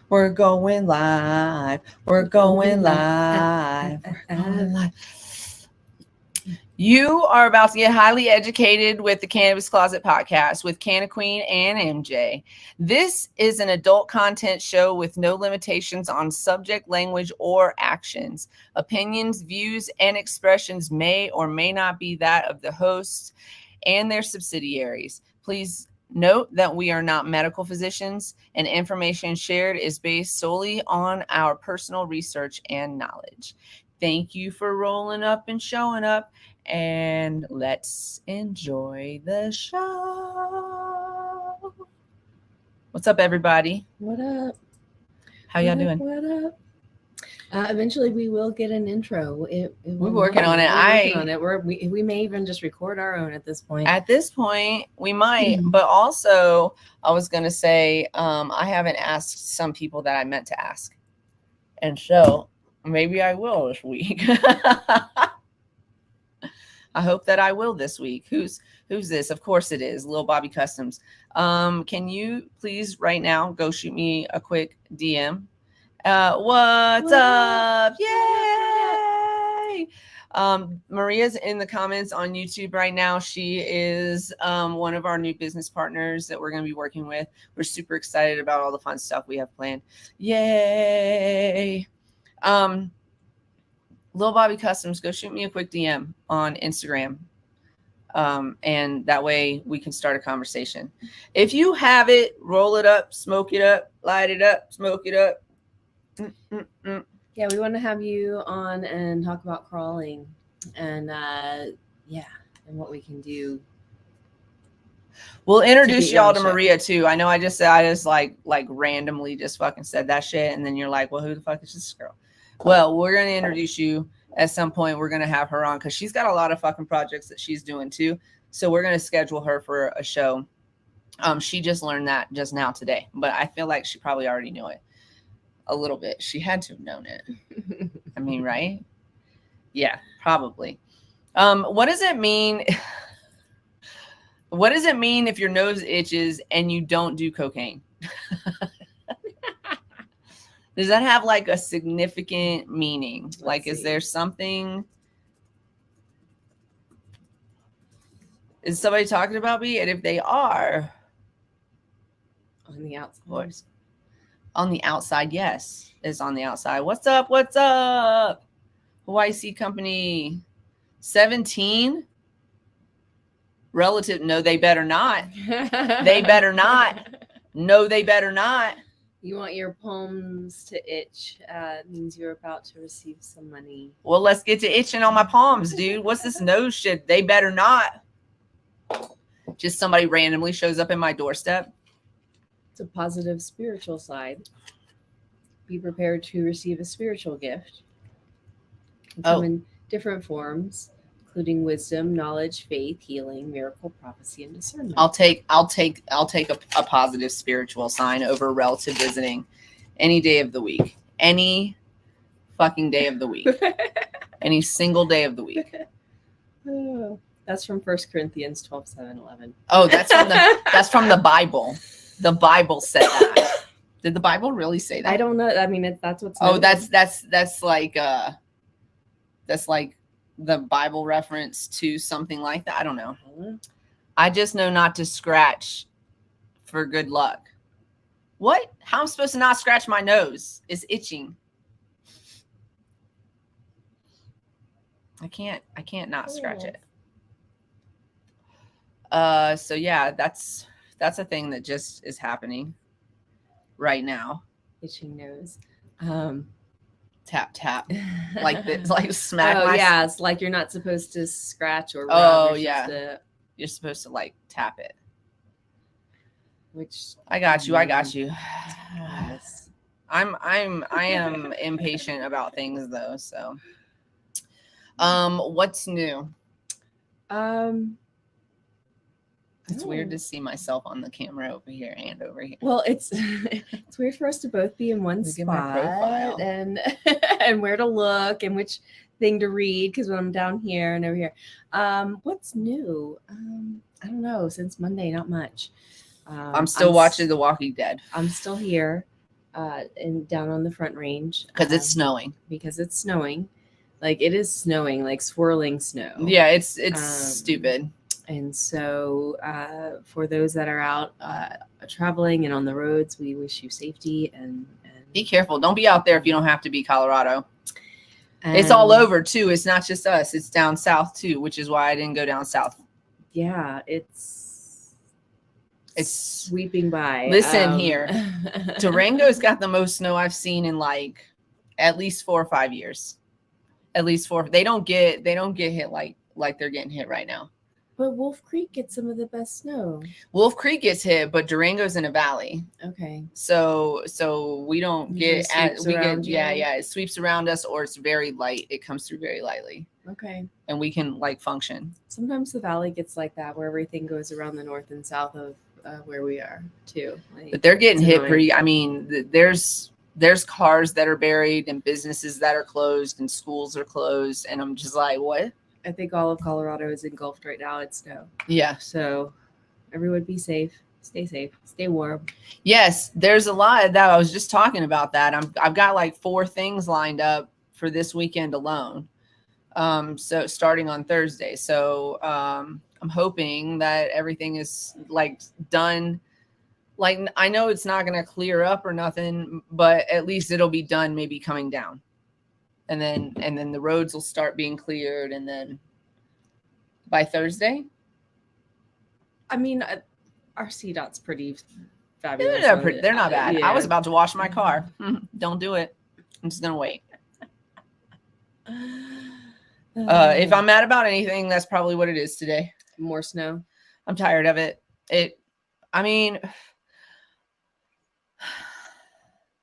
We're going live. We're going live. We're going live. You are about to get highly educated with the Cannabis Closet Podcast with Canna Queen and MJ. This is an adult content show with no limitations on subject, language, or actions. Opinions, views, and expressions may or may not be that of the hosts and their subsidiaries. Please note that we are not medical physicians, and information shared is based solely on our personal research and knowledge. Thank you for rolling up and showing up, and let's enjoy the show. What's up, everybody? What up? How y'all doing? What up? Eventually, we will get an intro. We're working on it. We may even just record our own at this point. At this point, we might. But also, I was going to say, I haven't asked some people that I meant to ask. And so, maybe I will this week. I hope that I will this week. Who's this? Of course it is. Lil Bobby Customs. Can you please right now go shoot me a quick DM? What's up? Yay! Maria's in the comments on YouTube right now. She is one of our new business partners that we're going to be working with. We're super excited about all the fun stuff we have planned. Yay! Lil Bobby Customs, go shoot me a quick DM on Instagram. And that way we can start a conversation. If you have it, roll it up, smoke it up, light it up, smoke it up. Yeah, we want to have you on and talk about crawling and and what we can do. We'll introduce y'all to Maria too. I know I just like randomly just fucking said that shit, and then you're like, well, who the fuck is this girl? Well, we're going to introduce you at some point. We're going to have her on because she's got a lot of fucking projects that she's doing too. So we're going to schedule her for a show. She just learned that just now today, but I feel like she probably already knew it a little bit. She had to have known it. I mean, right? Yeah, probably. What does it mean? What does it mean if your nose itches and you don't do cocaine? Does that have like a significant meaning? Is there something? Is somebody talking about me? And if they are, on the outside. On the outside, yes, it's on the outside. What's up? What's up? Hawaii Seed Company 17. Relative. No, they better not. They better not. No, they better not. You want your palms to itch. Means you're about to receive some money. Well, let's get to itching on my palms, dude. What's this nose shit? They better not. Just somebody randomly shows up in my doorstep. It's a positive spiritual side. Be prepared to receive a spiritual gift. It come in different forms, including wisdom, knowledge, faith, healing, miracle, prophecy, and discernment. I'll take a positive spiritual sign over relative visiting any day of the week. Any fucking day of the week. Any single day of the week. Oh, that's from 1 Corinthians 12:7-11. Oh, that's from the Bible. The Bible said that. Did the Bible really say that? I don't know. I mean, that's what's. Oh, that's like the Bible reference to something like that. I don't know. I just know not to scratch for good luck. What? How am I supposed to not scratch my nose? It's itching. I can't not scratch it. So yeah, that's a thing that just is happening right now. Itching nose. Tap tap, like this, like smack. Oh yeah, it's like you're not supposed to scratch or rub. Oh yeah, you're supposed to like tap it. Which I got you. I am impatient about things though. So, what's new? It's weird to see myself on the camera over here and over here. Well, it's weird for us to both be in one spot and and where to look and which thing to read because when I'm down here and over here. What's new? I don't know. Since Monday, not much. I'm still watching The Walking Dead. I'm still here. and down on the Front Range because it's snowing. Because it's snowing, like it is snowing, like swirling snow. Yeah, it's stupid. And so, for those that are out traveling and on the roads, we wish you safety and be careful. Don't be out there if you don't have to be. Colorado. It's all over too. It's not just us. It's down south too, which is why I didn't go down south. Yeah, it's sweeping by. Listen here, Durango's got the most snow I've seen in like at least 4 or 5 years. At least 4. They don't get hit like they're getting hit right now. But Wolf Creek gets some of the best snow. Wolf Creek gets hit, but Durango's in a valley. Okay. So we don't get it sweeps around us, or it's very light. It comes through very lightly. Okay. And we can like function. Sometimes the valley gets like that, where everything goes around the north and south of where we are too. Like, but they're getting hit pretty. I mean, there's cars that are buried and businesses that are closed and schools are closed, and I'm just like, what? I think all of Colorado is engulfed right now in snow. Yeah. So everyone be safe, stay warm. Yes, there's a lot of that. I was just talking about that. I've got like 4 things lined up for this weekend alone. So starting on Thursday. So I'm hoping that everything is like done. Like, I know it's not going to clear up or nothing, but at least it'll be done, maybe coming down. And then the roads will start being cleared. And then by Thursday. I mean, our CDOT's pretty fabulous. They're not bad. Yeah. I was about to wash my car. Don't do it. I'm just going to wait. If I'm mad about anything, that's probably what it is today. More snow. I'm tired of it. I mean,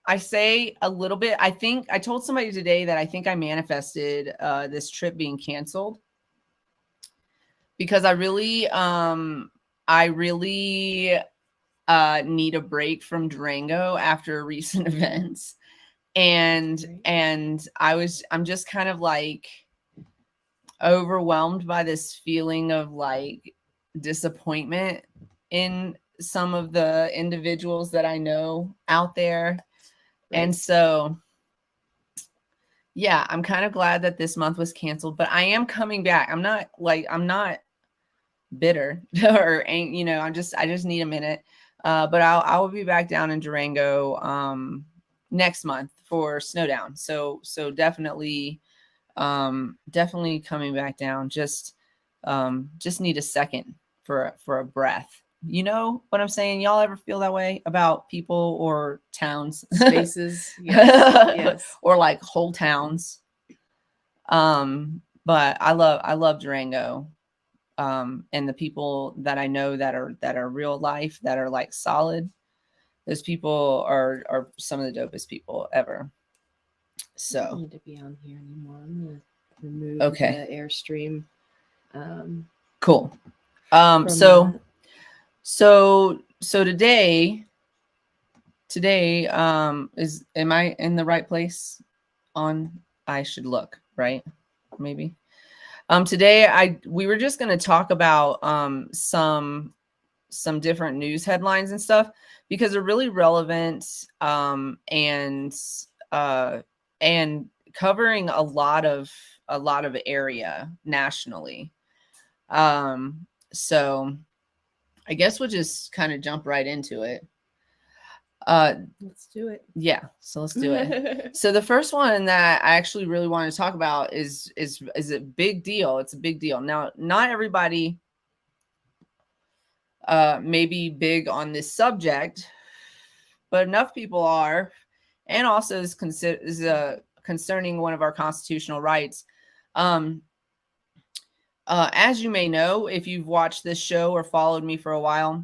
I say a little bit. I think I told somebody today that I think I manifested this trip being canceled because I really need a break from Durango after recent events. And I'm just kind of like overwhelmed by this feeling of like disappointment in some of the individuals that I know out there. Right. And so, yeah, I'm kind of glad that this month was canceled, but I am coming back. I'm not bitter or, I just need a minute. But I will be back down in Durango next month for Snowdown. So definitely coming back down. Just need a second for a breath. You know what I'm saying? Y'all ever feel that way about people or towns, spaces? Yes. Or like whole towns. But I love Durango. And the people that I know that are real life, that are like solid. Those people are some of the dopest people ever. So I don't need to be on here anymore. I'm gonna remove the Airstream. Cool. So today am I in the right place? I should look, right? Maybe. Today we were just going to talk about some different news headlines and stuff because they're really relevant and covering a lot of area nationally. So I guess we'll just kind of jump right into it. Let's do it. Yeah, so let's do it. So the first one that I actually really want to talk about is a big deal. It's a big deal. Now, not everybody may be big on this subject, but enough people are, and also is concerning one of our constitutional rights. As you may know, if you've watched this show or followed me for a while,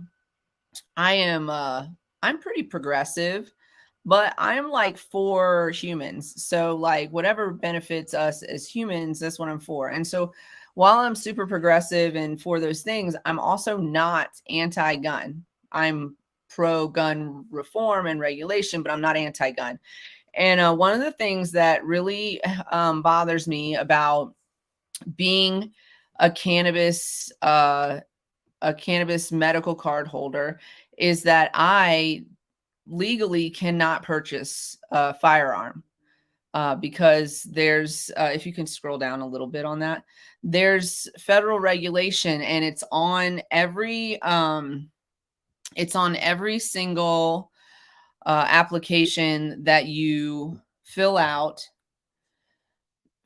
I'm pretty progressive, but I'm like for humans. So like whatever benefits us as humans, that's what I'm for. And so while I'm super progressive and for those things, I'm also not anti-gun. I'm pro-gun reform and regulation, but I'm not anti-gun. And one of the things that really bothers me about being a cannabis medical card holder is that I legally cannot purchase a firearm. Because there's, if you can scroll down a little bit on that, there's federal regulation, and it's on every single application that you fill out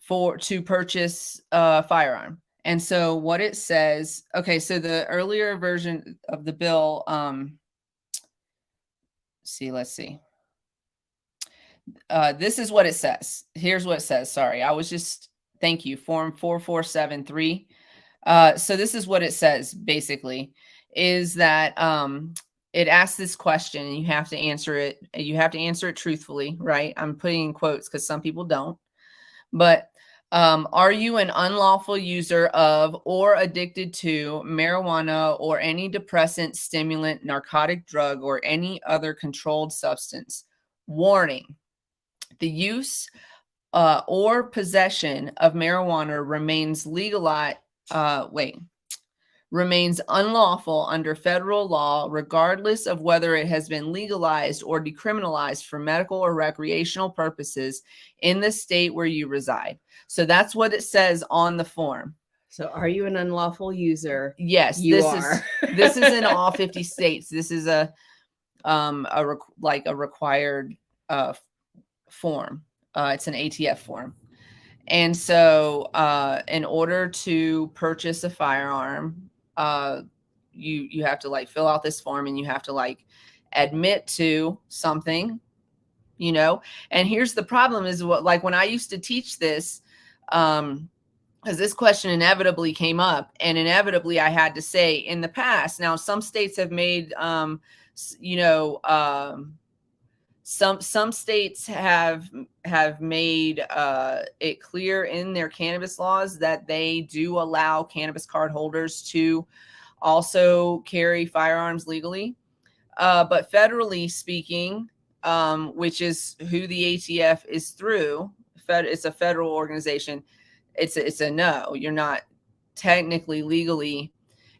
to purchase a firearm. And so what it says, okay, so the earlier version of the bill, let's see. This is what it says. Here's what it says. Sorry, thank you, Form 4473. So this is what it says, basically, is that it asks this question, and you have to answer it. You have to answer it truthfully, right? I'm putting in quotes because some people don't. But are you an unlawful user of or addicted to marijuana or any depressant, stimulant, narcotic drug, or any other controlled substance? Warning. The use or possession of marijuana remains unlawful under federal law, regardless of whether it has been legalized or decriminalized for medical or recreational purposes in the state where you reside. So that's what it says on the form. So are you an unlawful user? Yes, you are. This is in all 50 states. This is a required form. It's an ATF form. And so in order to purchase a firearm, you have to fill out this form, and you have to admit to something, and here's the problem is when I used to teach this, because this question inevitably came up, and inevitably I had to say in the past, now some states have made, some states have made it clear in their cannabis laws that they do allow cannabis card holders to also carry firearms legally. But federally speaking, which is who the ATF is through, it's a federal organization. It's a no, you're not technically legally.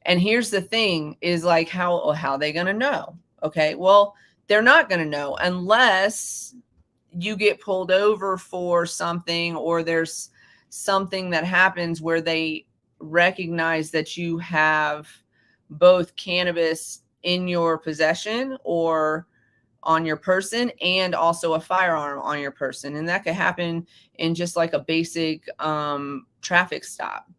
And here's the thing is how are they going to know? Okay, well, they're not going to know unless you get pulled over for something, or there's something that happens where they recognize that you have both cannabis in your possession or on your person, and also a firearm on your person. And that could happen in just a basic traffic stop.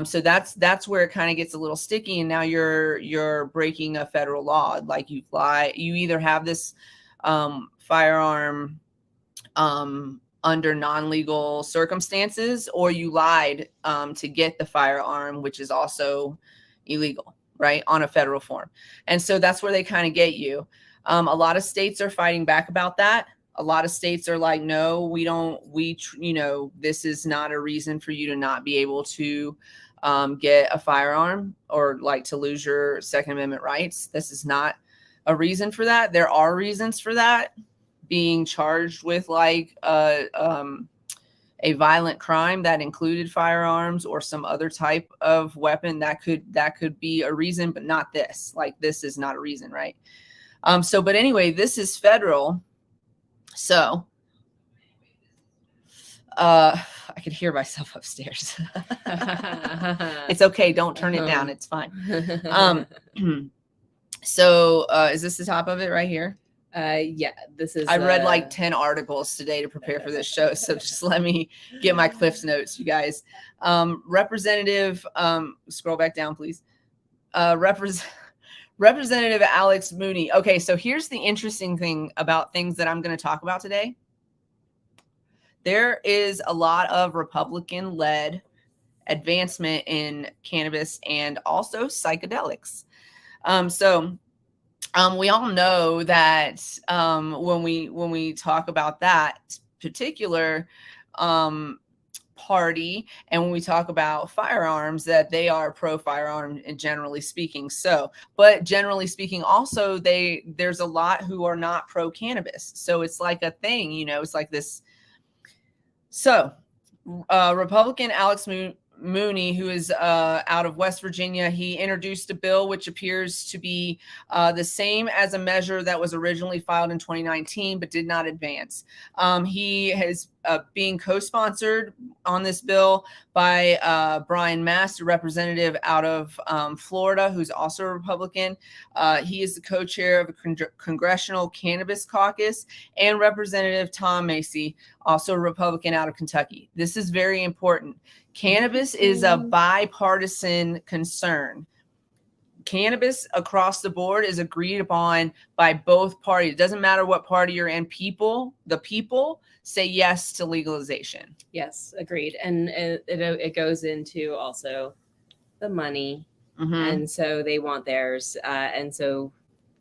So that's where it kind of gets a little sticky, and now you're breaking a federal law. You either have this firearm under non-legal circumstances, or you lied to get the firearm, which is also illegal, right, on a federal form. And so that's where they kind of get you. A lot of states are fighting back about that. A lot of states are like, no, this is not a reason for you to not be able to get a firearm, or to lose your Second Amendment rights. This is not a reason for that. There are reasons for that. Being charged with a violent crime that included firearms or some other type of weapon, that could be a reason, but not this. This is not a reason, right? But anyway, this is federal. So, I could hear myself upstairs. It's okay. Don't turn it down. It's fine. So, is this the top of it right here? Yeah, this is. I read 10 articles today to prepare for this show. So just let me get my Cliff's notes, you guys. Representative, scroll back down, please. Representative Alex Mooney. Okay, so here's the interesting thing about things that I'm going to talk about today. There is a lot of Republican-led advancement in cannabis and also psychedelics. We all know that when we talk about that particular party, and when we talk about firearms, that they are pro-firearm, and generally speaking. But generally speaking, also there's a lot who are not pro-cannabis. So it's like a thing, it's like this. So Republican Alex Mooney, who is out of West Virginia, he introduced a bill which appears to be the same as a measure that was originally filed in 2019 but did not advance. He has being co-sponsored on this bill by Brian Mast, a representative out of Florida, who's also a Republican. He is the co-chair of the Congressional Cannabis Caucus, and Representative Tom Macy, also a Republican out of Kentucky. This is very important. Cannabis is a bipartisan concern. Cannabis across the board is agreed upon by both parties. It doesn't matter what party you're in. The people say yes to legalization. Yes, agreed. And it goes into also the money. And so they want theirs. And so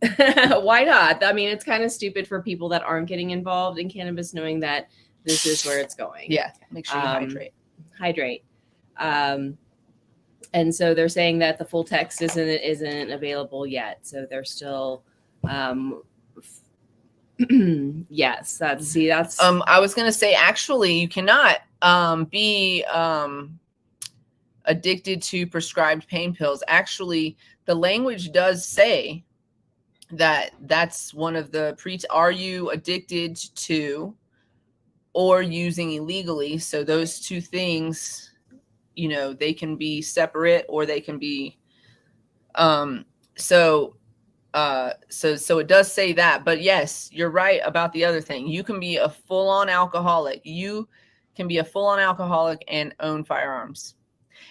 why not? I mean, it's kind of stupid for people that aren't getting involved in cannabis, knowing that this is where it's going. Yeah, make sure you hydrate. And so they're saying that the full text isn't available yet. So they're still, yes, that's. I was gonna say, actually, you cannot be addicted to prescribed pain pills. Actually, the language does say that that's one of the are you addicted to or using illegally? So those two things, you know, they can be separate or they can be so it does say that. But yes, you're right about the other thing. You can be a full-on alcoholic. You can be a full-on alcoholic and own firearms.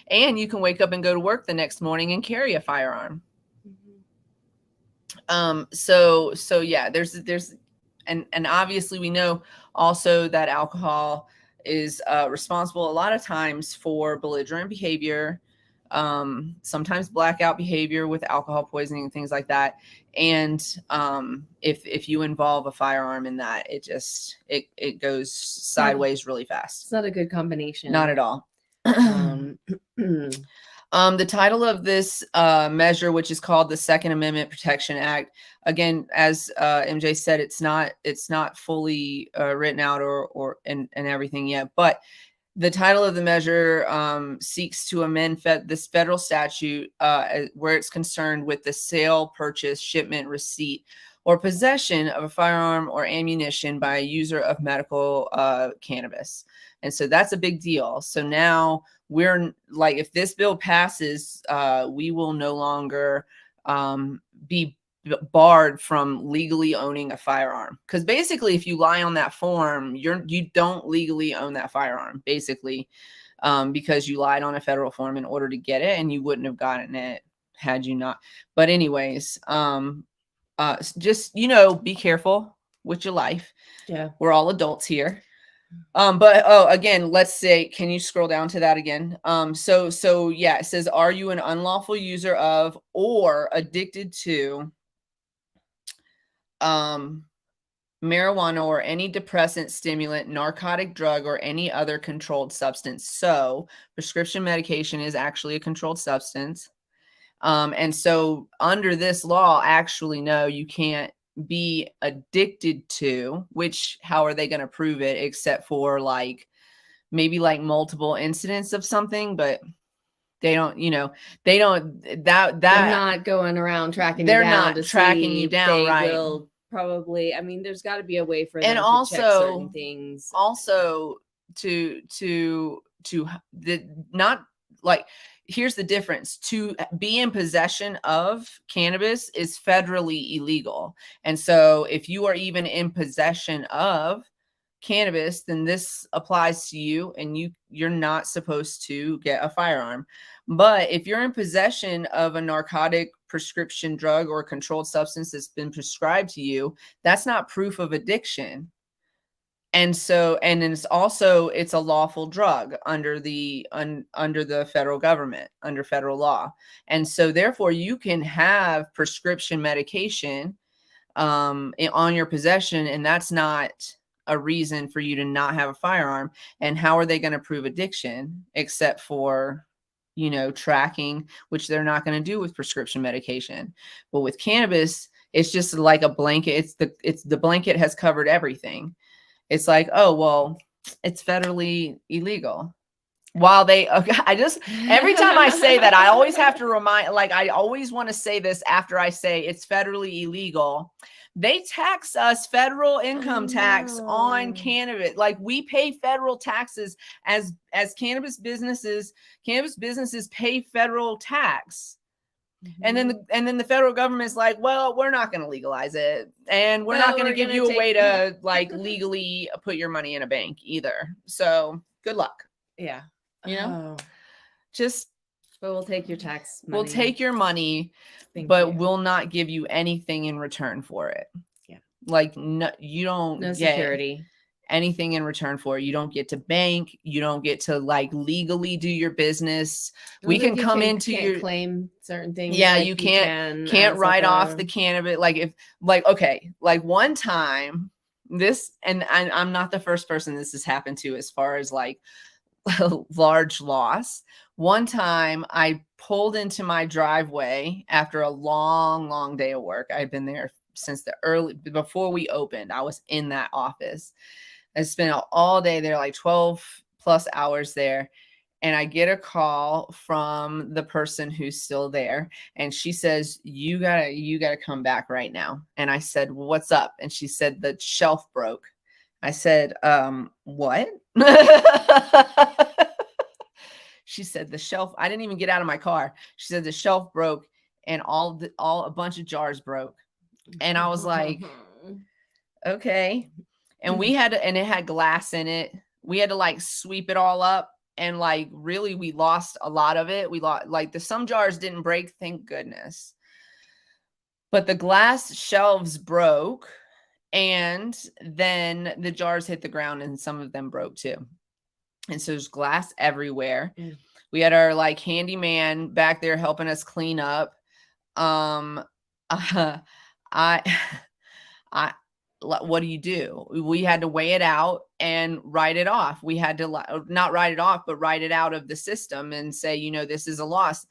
And you can wake up and go to work the next morning and carry a firearm. So yeah, there's and obviously we know also that alcohol is responsible a lot of times for belligerent behavior, sometimes blackout behavior with alcohol poisoning and things like that. And if you involve a firearm in that, it goes sideways really fast. It's not a good combination. Not at all. The title of this measure, which is called the Second Amendment Protection Act, again, as MJ said, it's not fully written out or and everything yet. But the title of the measure seeks to amend this federal statute where it's concerned with the sale, purchase, shipment, receipt, or possession of a firearm or ammunition by a user of medical cannabis. And so that's a big deal. So now we're like, if this bill passes, we will no longer be barred from legally owning a firearm. Because basically, if you lie on that form, you don't legally own that firearm, basically, because you lied on a federal form in order to get it, and you wouldn't have gotten it had you not. But anyways, just, you know, be careful with your life. Yeah, we're all adults here. But again, let's say, can you scroll down to that again? So yeah, it says, are you an unlawful user of or addicted to marijuana or any depressant, stimulant, narcotic drug, or any other controlled substance? So prescription medication is actually a controlled substance. And so under this law, actually, no, you can't be addicted to, which how are they going to prove it except for like maybe like multiple incidents of something, but they don't, you know, they're not going around tracking you down. They're not tracking you down, right? Will probably, I mean, there's got to be a way for them and to also check certain things. Also not like, here's the difference. To be in possession of cannabis is federally illegal. And so if you are even in possession of cannabis, then this applies to you and you're not supposed to get a firearm. But if you're in possession of a narcotic, prescription drug, or a controlled substance that's been prescribed to you, that's not proof of addiction. And so, and it's a lawful drug under the federal government, under federal law. And so therefore you can have prescription medication on your possession, and that's not a reason for you to not have a firearm. And how are they going to prove addiction except for, you know, tracking, which they're not going to do with prescription medication. But with cannabis, it's just like a blanket. It's the blanket has covered everything. It's like, oh, well, it's federally illegal. while they, okay, every time I say that, I always have to remind, like, I always want to say this after I say it's federally illegal. They tax us federal income tax on cannabis. Like, we pay federal taxes as cannabis businesses pay federal tax. And then the federal government's like, well, we're not going to legalize it, and we're not going to give you a way to like legally put your money in a bank either. So good luck. Yeah. You know, just, but we'll take your tax money. We'll take your money, but we'll not give you anything in return for it. Yeah. Like, no, you don't no get security. Anything in return for it. You don't get to bank. You don't get to like legally do your business. We can come into your claim certain things. Yeah, like you can't write off the cannabis. Like, if like, okay, like one time this, and I'm not the first person this has happened to as far as like large loss. One time I pulled into my driveway after a long day of work. I'd been there since before we opened. I was in that office. I spent all day there, like 12 plus hours there. And I get a call from the person who's still there. And she says, you gotta come back right now. And I said, well, what's up? And she said, the shelf broke. I said, what? She said, the shelf, I didn't even get out of my car. She said the shelf broke and a bunch of jars broke. And I was like, okay. And and it had glass in it. We had to like sweep it all up. And like, really, we lost a lot of it. We lost, like, some jars didn't break, thank goodness. But the glass shelves broke. And then the jars hit the ground and some of them broke too. And so there's glass everywhere. We had our like handyman back there helping us clean up. What do you do? We had to weigh it out and write it off. We had to not write it off, but write it out of the system and say, you know, this is a loss.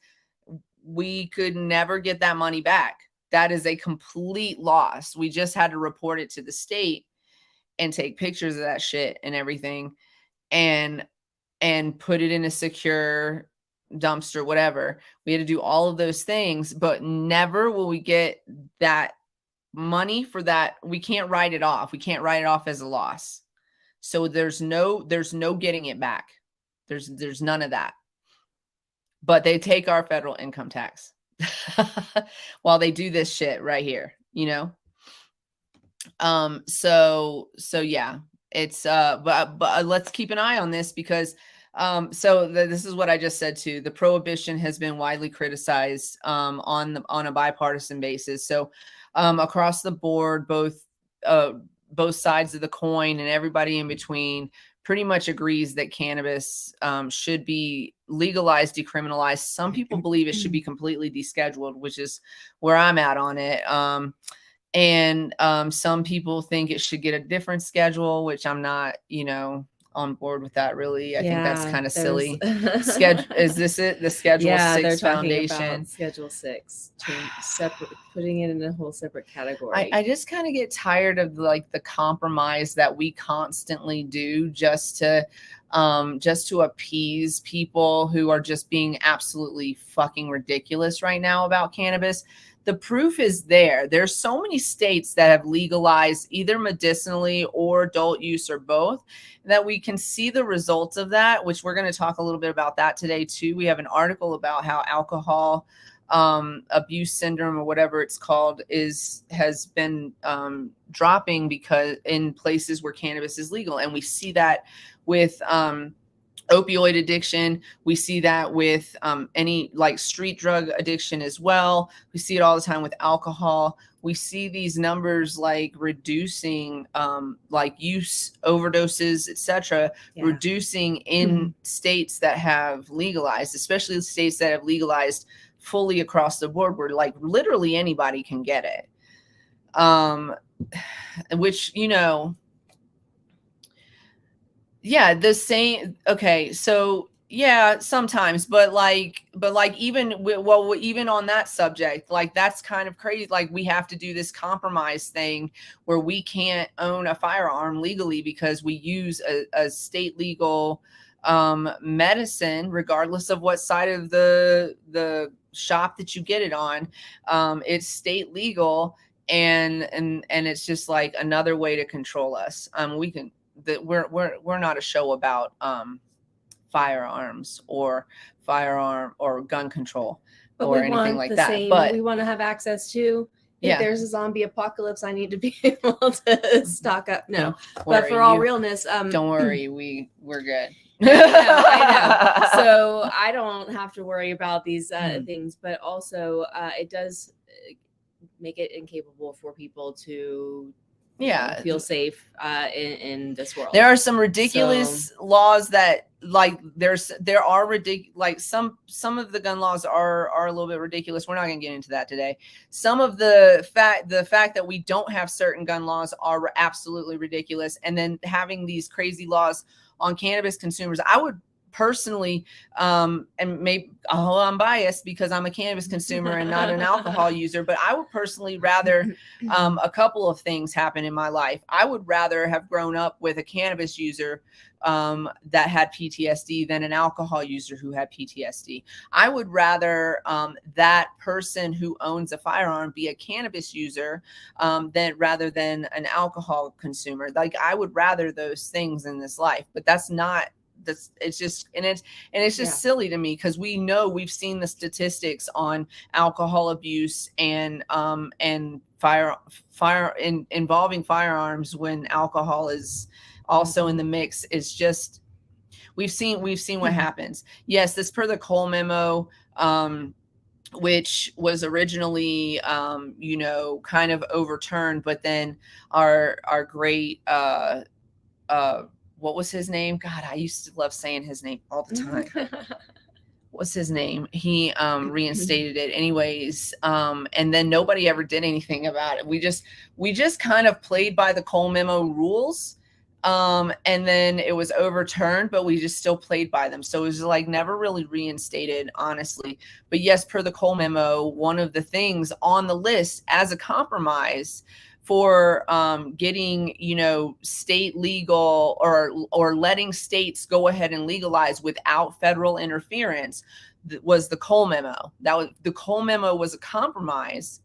We could never get that money back. That is a complete loss. We just had to report it to the state and take pictures of that shit and everything and put it in a secure dumpster, whatever. We had to do all of those things, but never will we get that money for that. We can't write it off. We can't write it off as a loss. So there's no getting it back. There's none of that. But they take our federal income tax while they do this shit right here, you know? So yeah, it's, but let's keep an eye on this because, this is what I just said too. The prohibition has been widely criticized, on a bipartisan basis. So, across the board, both sides of the coin and everybody in between pretty much agrees that cannabis should be legalized, decriminalized. Some people believe it should be completely descheduled, which is where I'm at on it. And some people think it should get a different schedule, which I'm not, on board with that really. I think that's kind of silly. Schedule, is this it? The Schedule 6 Foundation. Schedule 6, separate, putting it in a whole separate category. I just kind of get tired of like the compromise that we constantly do just to appease people who are just being absolutely fucking ridiculous right now about cannabis. The proof is there. There's so many states that have legalized either medicinally or adult use or both, that we can see the results of that, which we're going to talk a little bit about that today too. We have an article about how alcohol abuse syndrome or whatever it's called has been dropping because in places where cannabis is legal. And we see that with opioid addiction. We see that with any like street drug addiction as well. We see it all the time with alcohol. We see these numbers like reducing like use, overdoses, etc., reducing in states that have legalized, especially states that have legalized fully across the board, where like literally anybody can get it. Which, yeah, the same. Okay. So yeah, sometimes, but even even on that subject, like that's kind of crazy. Like we have to do this compromise thing where we can't own a firearm legally because we use a state legal medicine, regardless of what side of the shop that you get it on. It's state legal, and it's just like another way to control us. We're not a show about firearms or firearm or gun control but or we anything want like the that. same, But we want to have access to. If yeah, there's a zombie apocalypse, I need to be able to stock up. No, don't but worry, for all realness, don't worry, we're good. I know. So I don't have to worry about these things, but also it does make it incapable for people to feel safe in this world. There are some ridiculous laws that, like, there are ridiculous, like some of the gun laws are a little bit ridiculous. We're not going to get into that today. Some of the fact that we don't have certain gun laws are absolutely ridiculous. And then having these crazy laws on cannabis consumers, I would personally, and maybe I'm biased because I'm a cannabis consumer and not an alcohol user, but I would personally rather a couple of things happen in my life. I would rather have grown up with a cannabis user that had PTSD than an alcohol user who had PTSD. I would rather that person who owns a firearm be a cannabis user rather than an alcohol consumer. Like, I would rather those things in this life, but that's not. It's just silly to me, because we've seen the statistics on alcohol abuse and involving firearms when alcohol is also in the mix. Is just, we've seen what happens. Yes, this per the Cole memo, which was originally kind of overturned, but then our great what was his name? God, I used to love saying his name all the time. What's his name? He reinstated it anyways. And then nobody ever did anything about it. We just kind of played by the Cole memo rules. And then it was overturned, but we just still played by them. So it was like never really reinstated, honestly. But yes, per the Cole memo, one of the things on the list as a compromise for getting, state legal or letting states go ahead and legalize without federal interference was the Cole memo. The Cole memo was a compromise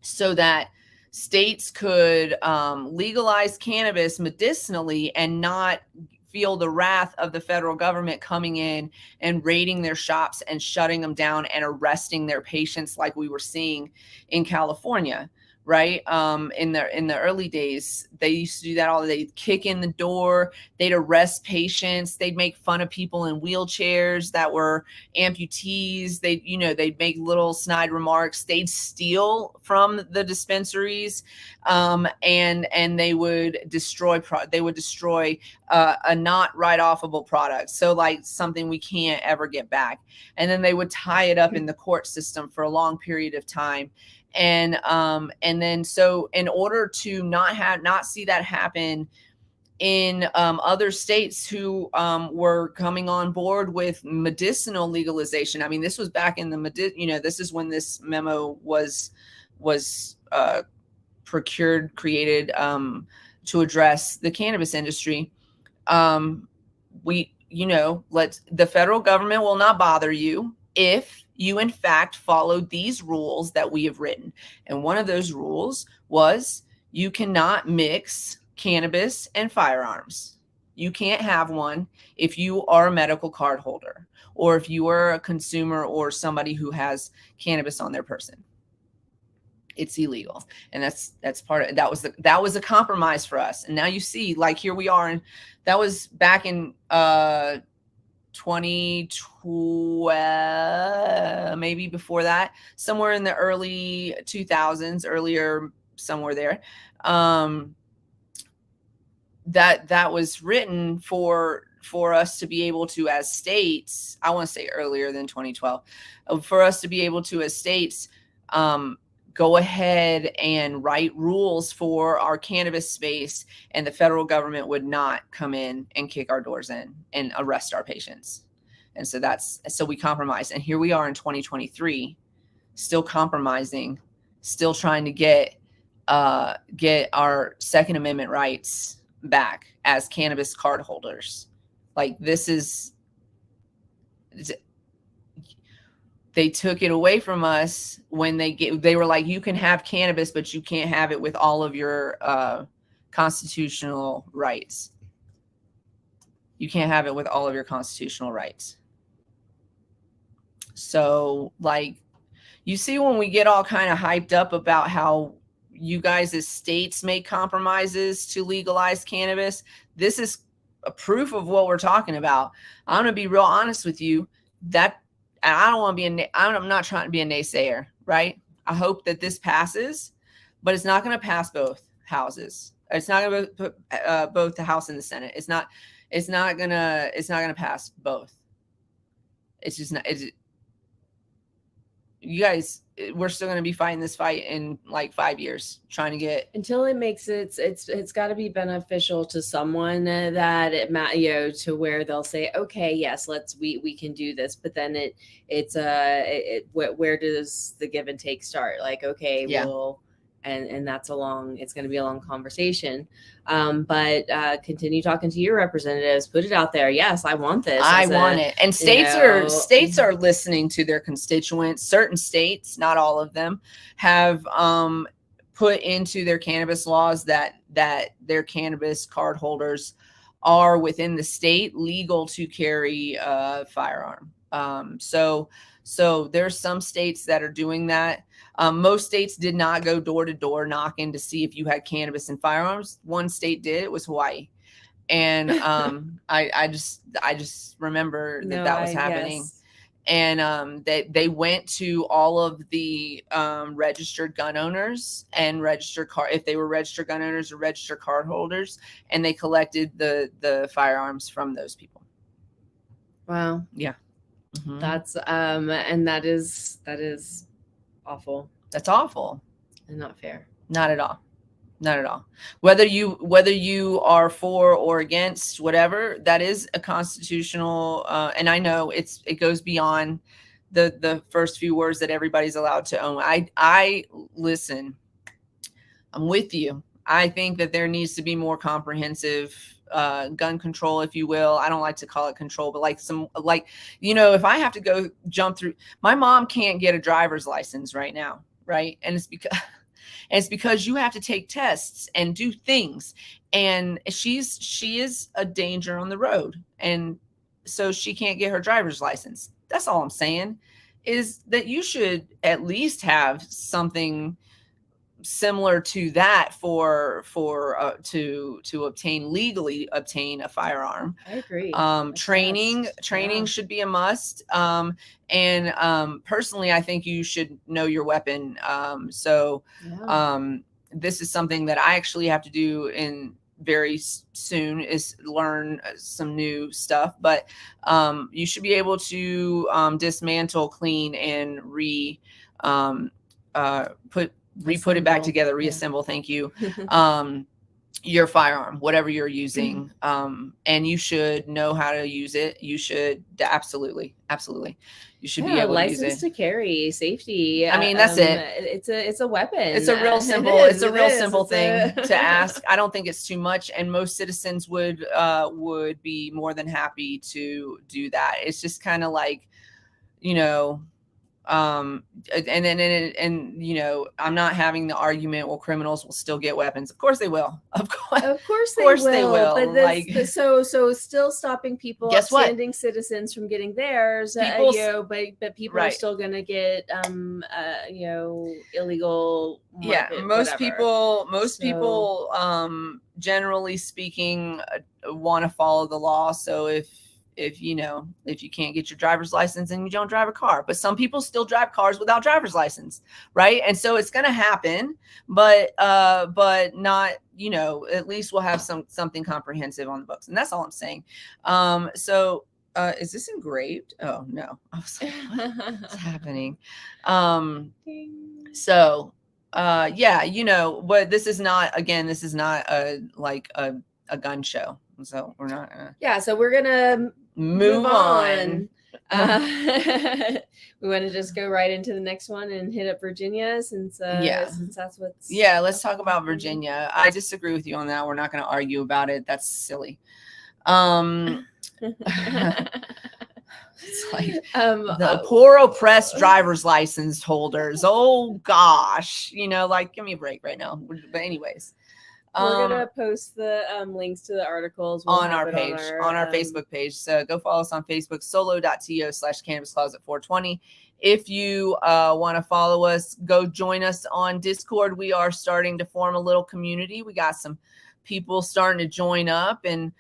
so that states could legalize cannabis medicinally and not feel the wrath of the federal government coming in and raiding their shops and shutting them down and arresting their patients like we were seeing in California. Right. In the early days, they used to do that all day. They'd kick in the door, they'd arrest patients, they'd make fun of people in wheelchairs that were amputees. They'd make little snide remarks. They'd steal from the dispensaries, and they would destroy a not write-offable product. So like something we can't ever get back. And then they would tie it up in the court system for a long period of time. And then so in order to not see that happen in other states who were coming on board with medicinal legalization. I mean, this was back in this is when this memo was created to address the cannabis industry. The federal government will not bother you if you in fact followed these rules that we have written. And one of those rules was you cannot mix cannabis and firearms. You can't have one if you are a medical card holder or if you are a consumer or somebody who has cannabis on their person. It's illegal. And that's part of it. That was a compromise for us. And now you see, like, here we are, and that was back in 2012, maybe before that, somewhere in the early 2000s, earlier, somewhere there. That was written for us to be able to, as states, I want to say earlier than 2012, for us to be able to, as states, go ahead and write rules for our cannabis space, and the federal government would not come in and kick our doors in and arrest our patients. And so so we compromised. And here we are in 2023, still compromising, still trying to get our Second Amendment rights back as cannabis card holders. Like they took it away from us when they were like, you can have cannabis, but you can't have it with all of your constitutional rights. You can't have it with all of your constitutional rights. So, like, you see, when we get all kind of hyped up about how you guys as states make compromises to legalize cannabis, this is a proof of what we're talking about. I'm going to be real honest with you. That I don't want to be I'm not trying to be a naysayer, right? I hope that this passes, but it's not going to pass both houses. It's not going to put both the House and the Senate. It's not going to pass both. It's just not. You guys, we're still going to be fighting this fight in like 5 years, trying to get until it makes it's got to be beneficial to someone that it to where they'll say, okay, yes, we can do this. But then where does the give and take start? Like, okay, yeah. well, and it's going to be a long conversation. But continue talking to your representatives, put it out there. Yes, I want this. I want it. And states are listening to their constituents. Certain states, not all of them, have put into their cannabis laws that their cannabis card holders are within the state legal to carry a firearm. So there's some states that are doing that. Most states did not go door to door knocking to see if you had cannabis and firearms. One state did. It was Hawaii. And I just remember that was happening. Yes. And they went to all of the registered gun owners and if they were registered gun owners or registered card holders, and they collected the firearms from those people. Wow. Yeah. Mm-hmm. That's and that is awful. That's awful and not fair. Not at all. Whether you are for or against whatever, that is a constitutional and I know it goes beyond the first few words that everybody's allowed to own. I listen, I'm with you. I think that there needs to be more comprehensive gun control, if you will. I don't like to call it control, but if I have to go jump through, my mom can't get a driver's license right now, right? And it's because you have to take tests and do things, and she is a danger on the road, and so she can't get her driver's license. That's all I'm saying, is that you should at least have something similar to that to legally obtain a firearm. I agree. Training should be a must. And personally, I think you should know your weapon. This is something that I actually have to do in very soon, is learn some new stuff, but you should be able to dismantle, clean, and re-put it back together, reassemble. Yeah. Thank you. Your firearm, whatever you're using. And you should know how to use it. You should absolutely. You should be able to use it. License to carry, safety. I mean, that's it. It's a weapon. It's a real simple. It's a real simple thing to ask. I don't think it's too much, and most citizens would be more than happy to do that. It's just kind of like, and I'm not having the argument, well, criminals will still get weapons. Of course they will. Of course they will. But so still stopping people, upstanding citizens from getting theirs. But people are still going to get illegal. Most people, generally speaking, want to follow the law. So if you can't get your driver's license, and you don't drive a car, but some people still drive cars without driver's license, right? And so it's going to happen, but not, at least we'll have something comprehensive on the books, and that's all I'm saying. Is this engraved? Oh no, I was like, what's happening? But this is not a gun show, so we're not so we're gonna move on. We want to just go right into the next one and hit up Virginia, since that's what's let's talk about Virginia. I disagree with you on that. We're not going to argue about it. That's silly. It's like the poor oppressed driver's license holders. Oh gosh, like give me a break right now. But anyways, we're gonna post the links to the articles on our page, on our Facebook page. So go follow us on Facebook, solo.to/cannabiscloset420. If you want to follow us, go join us on Discord. We are starting to form a little community. We got some people starting to join up, and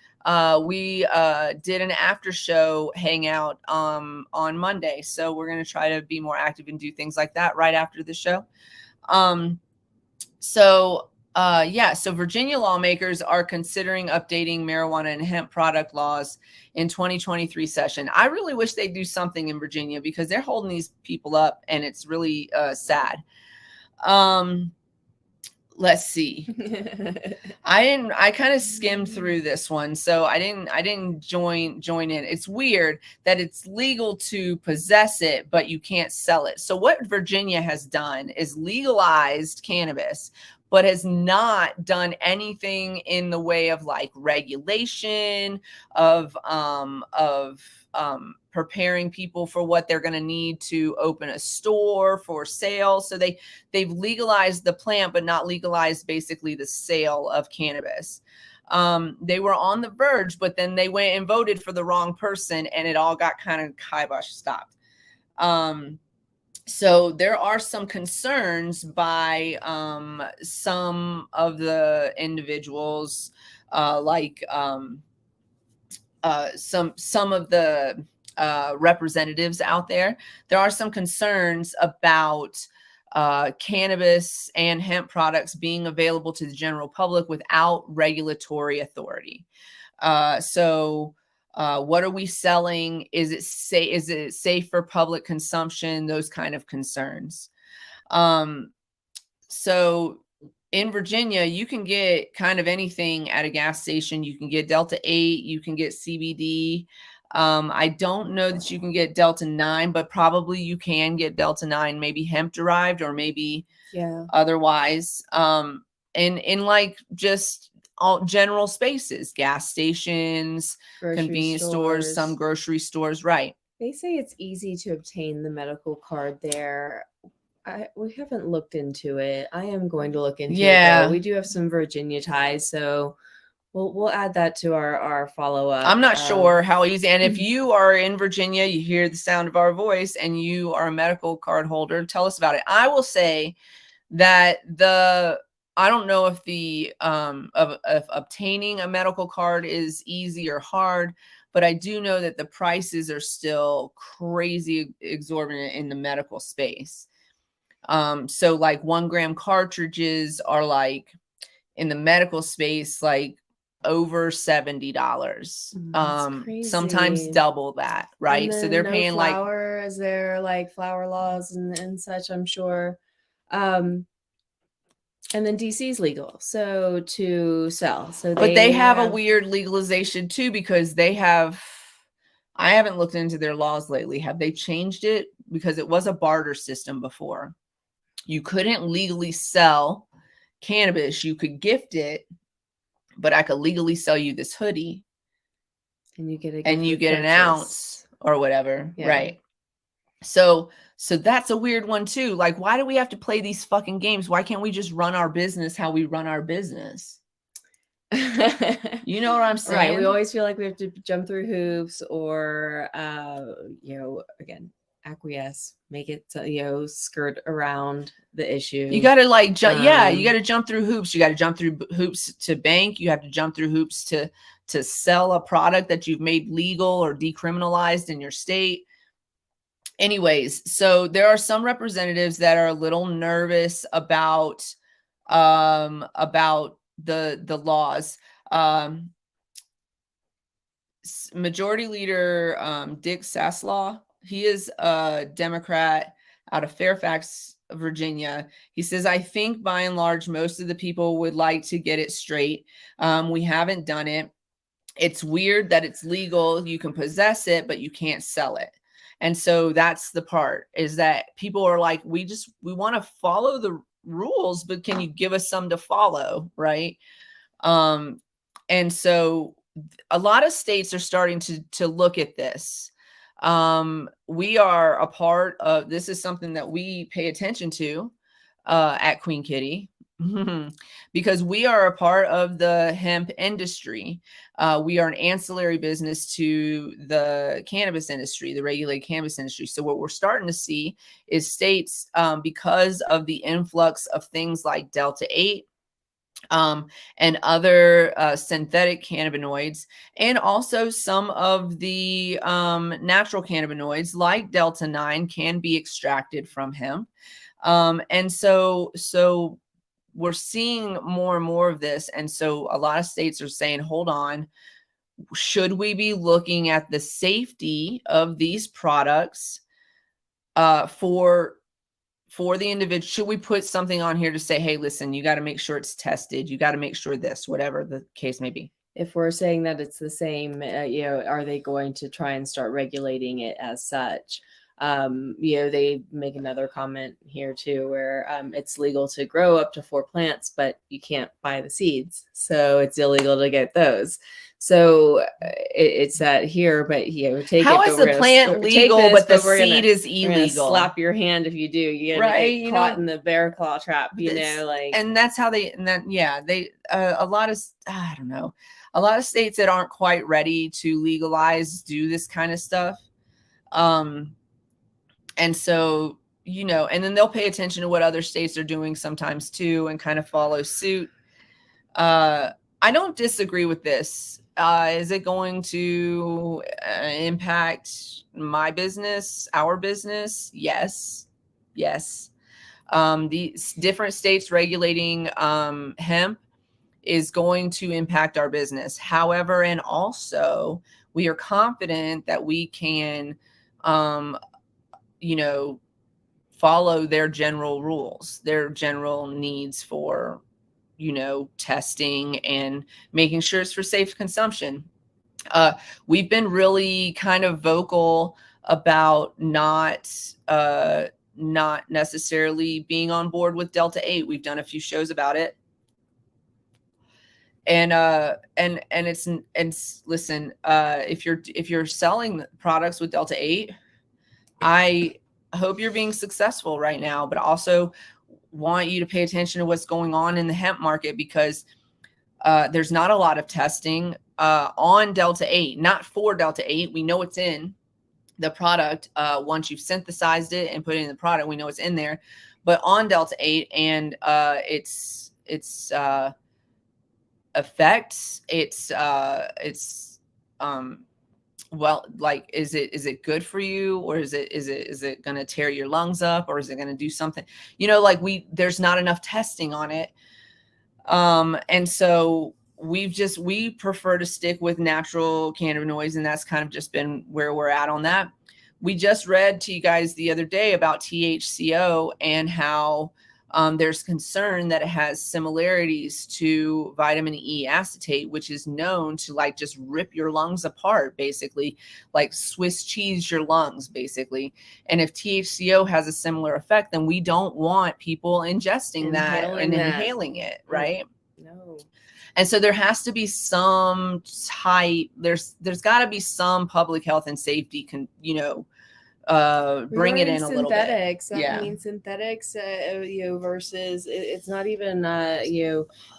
we did an after show hangout on Monday. So we're going to try to be more active and do things like that right after the show. So Virginia lawmakers are considering updating marijuana and hemp product laws in 2023 session. I really wish they'd do something in Virginia because they're holding these people up and it's really sad. Let's see. I kind of skimmed through this one, so I didn't join in. It's weird that it's legal to possess it, but you can't sell it. So what Virginia has done is legalized cannabis, but has not done anything in the way of like regulation of preparing people for what they're going to need to open a store for sale. So they've legalized the plant, but not legalized basically the sale of cannabis. They were on the verge, but then they went and voted for the wrong person and it all got kind of kibosh stopped. So there are some concerns by some of the individuals, some of the representatives out there. There are some concerns about cannabis and hemp products being available to the general public without regulatory authority. What are we selling? Is it safe for public consumption? Those kind of concerns. So in Virginia, you can get kind of anything at a gas station. You can get Delta 8, you can get CBD. I don't know that you can get Delta 9, but probably you can get Delta 9, maybe hemp derived or maybe otherwise. In like just all general spaces, gas stations, convenience stores, some grocery stores, right? They say it's easy to obtain the medical card there. We haven't looked into it. I am going to look into it though. We do have some Virginia ties, so we'll add that to our follow-up. I'm not sure how easy. And if you are in Virginia, you hear the sound of our voice and you are a medical card holder, tell us about it. I will say that I don't know if the of obtaining a medical card is easy or hard, but I do know that the prices are still crazy exorbitant in the medical space. So like 1 gram cartridges are like in the medical space, like over $70. Sometimes double that, right? So they're paying flower, is there like flower laws and such, I'm sure. And then DC is legal, so to sell. But they have a weird legalization too, because I haven't looked into their laws lately. Have they changed it? Because it was a barter system before. You couldn't legally sell cannabis. You could gift it, but I could legally sell you this hoodie. And you get an ounce or whatever. Yeah. Right. So that's a weird one too. Like, why do we have to play these fucking games? Why can't we just run our business how we run our business? You know what I'm saying? Right. We always feel like we have to jump through hoops or, again, acquiesce, make it, skirt around the issue. You got to like, you got to jump through hoops. You got to jump through hoops to bank. You have to jump through hoops to sell a product that you've made legal or decriminalized in your state. Anyways, so there are some representatives that are a little nervous about the laws. Majority Leader Dick Saslaw, he is a Democrat out of Fairfax, Virginia. He says, I think by and large, most of the people would like to get it straight. We haven't done it. It's weird that it's legal. You can possess it, but you can't sell it. And so that's the part, is that people are like, we want to follow the rules, but can you give us some to follow? Right. And so a lot of states are starting to look at this. We are a part of, this is something that we pay attention to at Queen Kitty. Because we are a part of the hemp industry. We are an ancillary business to the cannabis industry, the regulated cannabis industry. So what we're starting to see is states, because of the influx of things like Delta 8, and other synthetic cannabinoids, and also some of the natural cannabinoids like Delta 9 can be extracted from hemp. And so we're seeing more and more of this. And so a lot of states are saying, hold on, should we be looking at the safety of these products for the individual? Should we put something on here to say, hey, listen, you got to make sure it's tested. You got to make sure this, whatever the case may be. If we're saying that it's the same, are they going to try and start regulating it as such? They make another comment here too, where it's legal to grow up to 4 plants, but you can't buy the seeds, so it's illegal to get those. So it's that here, but take How it. How is the plant legal, but the seed is illegal? Slap your hand if you do. You're gonna get caught in the bear claw trap. And that's how they. And then they a lot of, I don't know, a lot of states that aren't quite ready to legalize do this kind of stuff. And so, and then they'll pay attention to what other states are doing sometimes too, and kind of follow suit. I don't disagree with this. Is it going to impact my business, our business? Yes. These different states regulating hemp is going to impact our business. However, and also we are confident that we can, follow their general rules, their general needs for, testing and making sure it's for safe consumption. We've been really kind of vocal about not necessarily being on board with Delta 8. We've done a few shows about it. And listen, if you're selling products with Delta 8, I hope you're being successful right now, but also want you to pay attention to what's going on in the hemp market, because there's not a lot of testing on Delta 8, not for Delta 8. We know it's in the product. Once you've synthesized it and put it in the product, we know it's in there. But on Delta 8 and its effects, well, like, is it good for you, or is it going to tear your lungs up, or is it going to do something, there's not enough testing on it. And so we prefer to stick with natural cannabinoids, and that's kind of just been where we're at on that. We just read to you guys the other day about THCO and how there's concern that it has similarities to vitamin E acetate, which is known to just rip your lungs apart, basically, like Swiss cheese your lungs, basically. And if THCO has a similar effect, then we don't want people ingesting that and inhaling it, right? No. And so there has to be some type, there's got to be some public health and safety, bring it in a little bit. Synthetics. I mean, synthetics, versus it's not even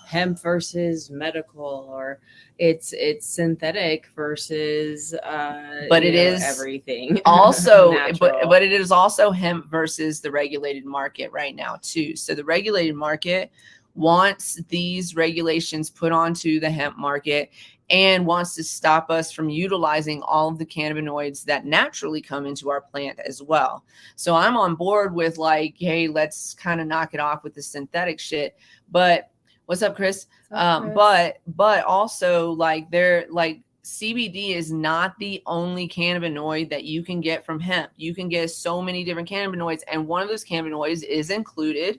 hemp versus medical, or it's synthetic versus but it is everything also but it is also hemp versus the regulated market right now too. So the regulated market wants these regulations put onto the hemp market and wants to stop us from utilizing all of the cannabinoids that naturally come into our plant as well. So I'm on board with hey, let's kind of knock it off with the synthetic shit. But what's up, Chris? But also CBD is not the only cannabinoid that you can get from hemp. You can get so many different cannabinoids, and one of those cannabinoids is included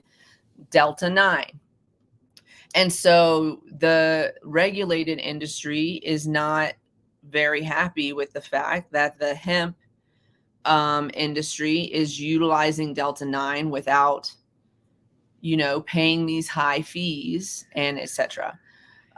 Delta 9. And so the regulated industry is not very happy with the fact that the hemp industry is utilizing Delta 9 without, paying these high fees and etc.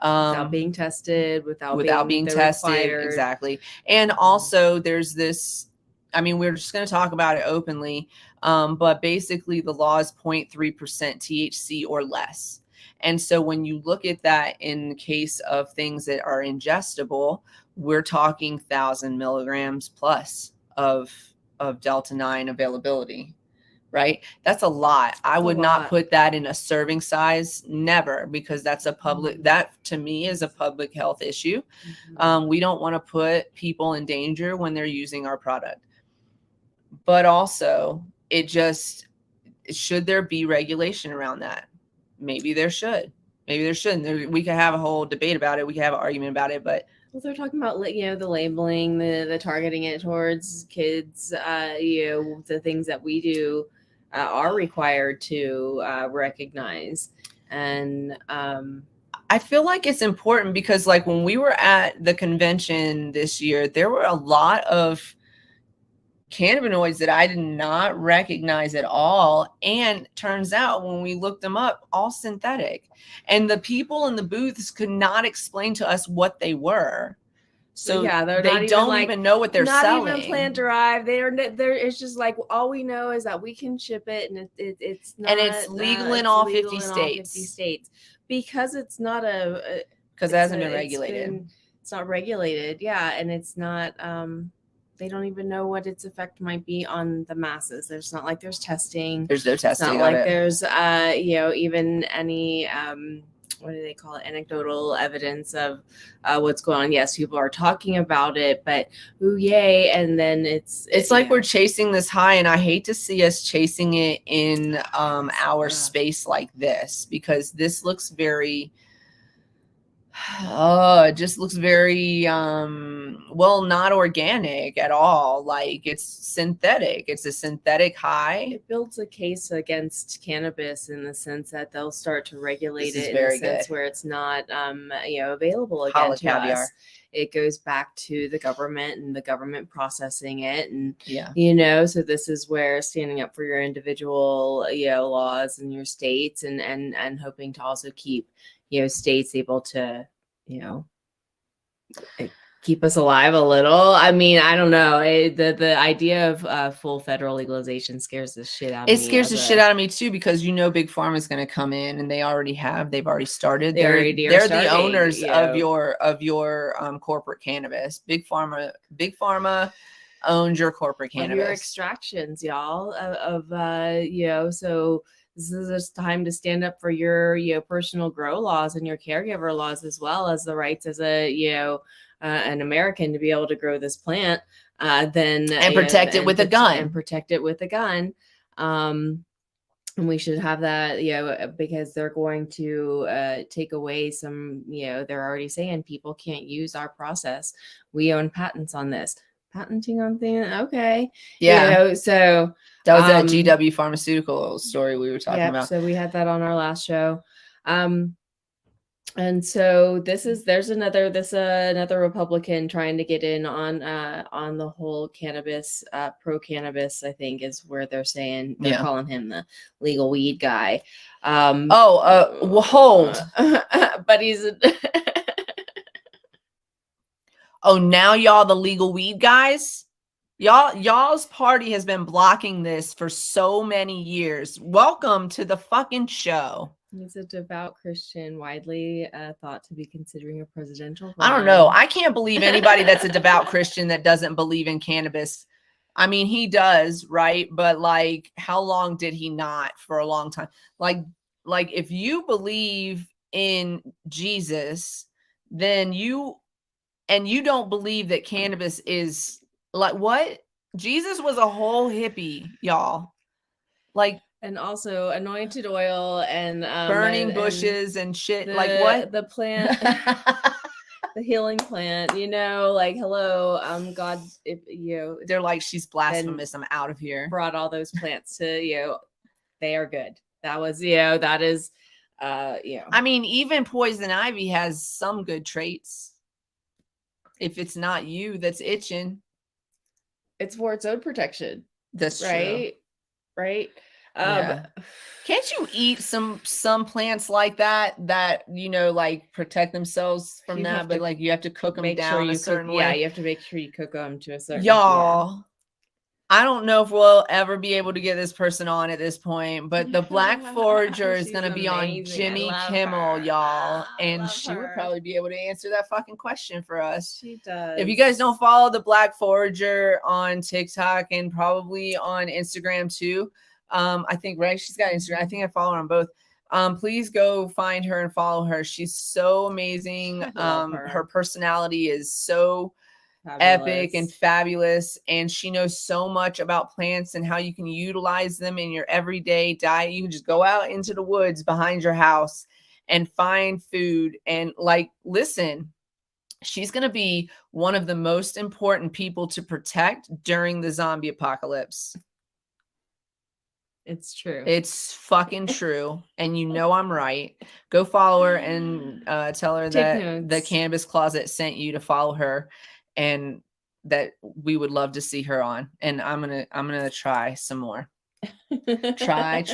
without being tested, without being tested. Exactly. And also there's this, I mean, we're just going to talk about it openly. But basically the law is 0.3% THC or less. And so when you look at that in the case of things that are ingestible, we're talking 1,000 milligrams plus of Delta 9 availability. Right? That's a lot. I would not put that in a serving size, never, because that's a public, that to me is a public health issue. We don't want to put people in danger when they're using our product. But also, should there be regulation around that? Maybe there should. Maybe there shouldn't. We could have a whole debate about it. We could have an argument about it, but well, they're talking about, you know, the labeling, the targeting it towards kids, you know, the things that we do are required to recognize. And I feel like it's important because, like, when we were at the convention this year, there were a lot of cannabinoids that I did not recognize at all. And turns out when we looked them up, all synthetic. And the people in the booths could not explain to us what they were. So yeah, they don't even know what they're selling. Not even plant derived. They're it's just like, all we know is that we can ship it, and it's not, and it's legal in all 50 states. Because it's not because it hasn't been regulated. It's not regulated, yeah, and it's not. They don't even know what its effect might be on the masses. There's not like there's testing. There's no testing. It's not like there's you know, even any what do they call it, anecdotal evidence of what's going on. Yes, people are talking about it, but ooh yay, and then it's like we're chasing this high, and I hate to see us chasing it in our space like this, because this looks very it just looks very well, not organic at all. Like, it's synthetic. It's a synthetic high. It builds a case against cannabis in the sense that they'll start to regulate it in a sense where it's not you know, available again to us. It goes back to the government and the government processing it, and you know, so this is where standing up for your individual, you know, laws in your states, and hoping to also keep, you know, states able to, you know, keep us alive a little. I mean, I don't know. The idea of full federal legalization scares the shit out of me. It scares the shit out of me too, because, you know, Big Pharma is going to come in, and they already have. They've already started. They're the owners of your corporate cannabis. Big Pharma owns your corporate cannabis. Of your extractions, y'all. You know, so this is a time to stand up for your, you know, personal grow laws and your caregiver laws, as well as the rights as a, you know, an American to be able to grow this plant, and protect it with a gun. And protect it with a gun. And we should have that, you know, because they're going to take away some, you know, they're already saying people can't use our process. We own patents on this. Patenting on things, okay. Yeah. You know, so that was that GW pharmaceutical story we were talking about. So we had that on our last show. And so there's another Republican trying to get in on the whole cannabis, pro cannabis, I think is where they're saying, they're calling him the legal weed guy. Hold. But he's oh, now y'all the legal weed guys? Y'all's party has been blocking this for so many years. Welcome to the fucking show. He's a devout Christian, widely thought to be considering a presidential run. I don't know. I can't believe anybody that's a devout Christian that doesn't believe in cannabis. I mean, he does, right? But like, how long did he not? For a long time. Like if you believe in Jesus, then you don't believe that cannabis is like what? Jesus was a whole hippie, y'all. Like, and also anointed oil and burning bushes and shit. Like what? The plant, the healing plant, you know, like, hello, God, if you know, they're like, she's blasphemous, I'm out of here. Brought all those plants to, you know, they are good. That was, you know, that is, you know. I mean, even poison ivy has some good traits. If it's not you that's itching, it's for its own protection. That's right. True. Right. Yeah. Can't you eat some plants like that like protect themselves from that, but like you have to cook them down a certain way? Yeah, you have to make sure you cook them to a certain. Y'all, I don't know if we'll ever be able to get this person on at this point, but the Black Forager is going to be on Jimmy Kimmel, y'all. And she would probably be able to answer that fucking question for us. She does. If you guys don't follow the Black Forager on TikTok and probably on Instagram too, I think, right? She's got Instagram. I think I follow her on both. Please go find her and follow her. She's so amazing. Her personality is so epic and fabulous, and she knows so much about plants and how you can utilize them in your everyday diet. You can just go out into the woods behind your house and find food and listen, she's going to be one of the most important people to protect during the zombie apocalypse. It's true. It's fucking true. And I'm right. Go follow her and tell her that the Cannabis Closet sent you to follow her, and that we would love to see her on. And I'm gonna try some more. try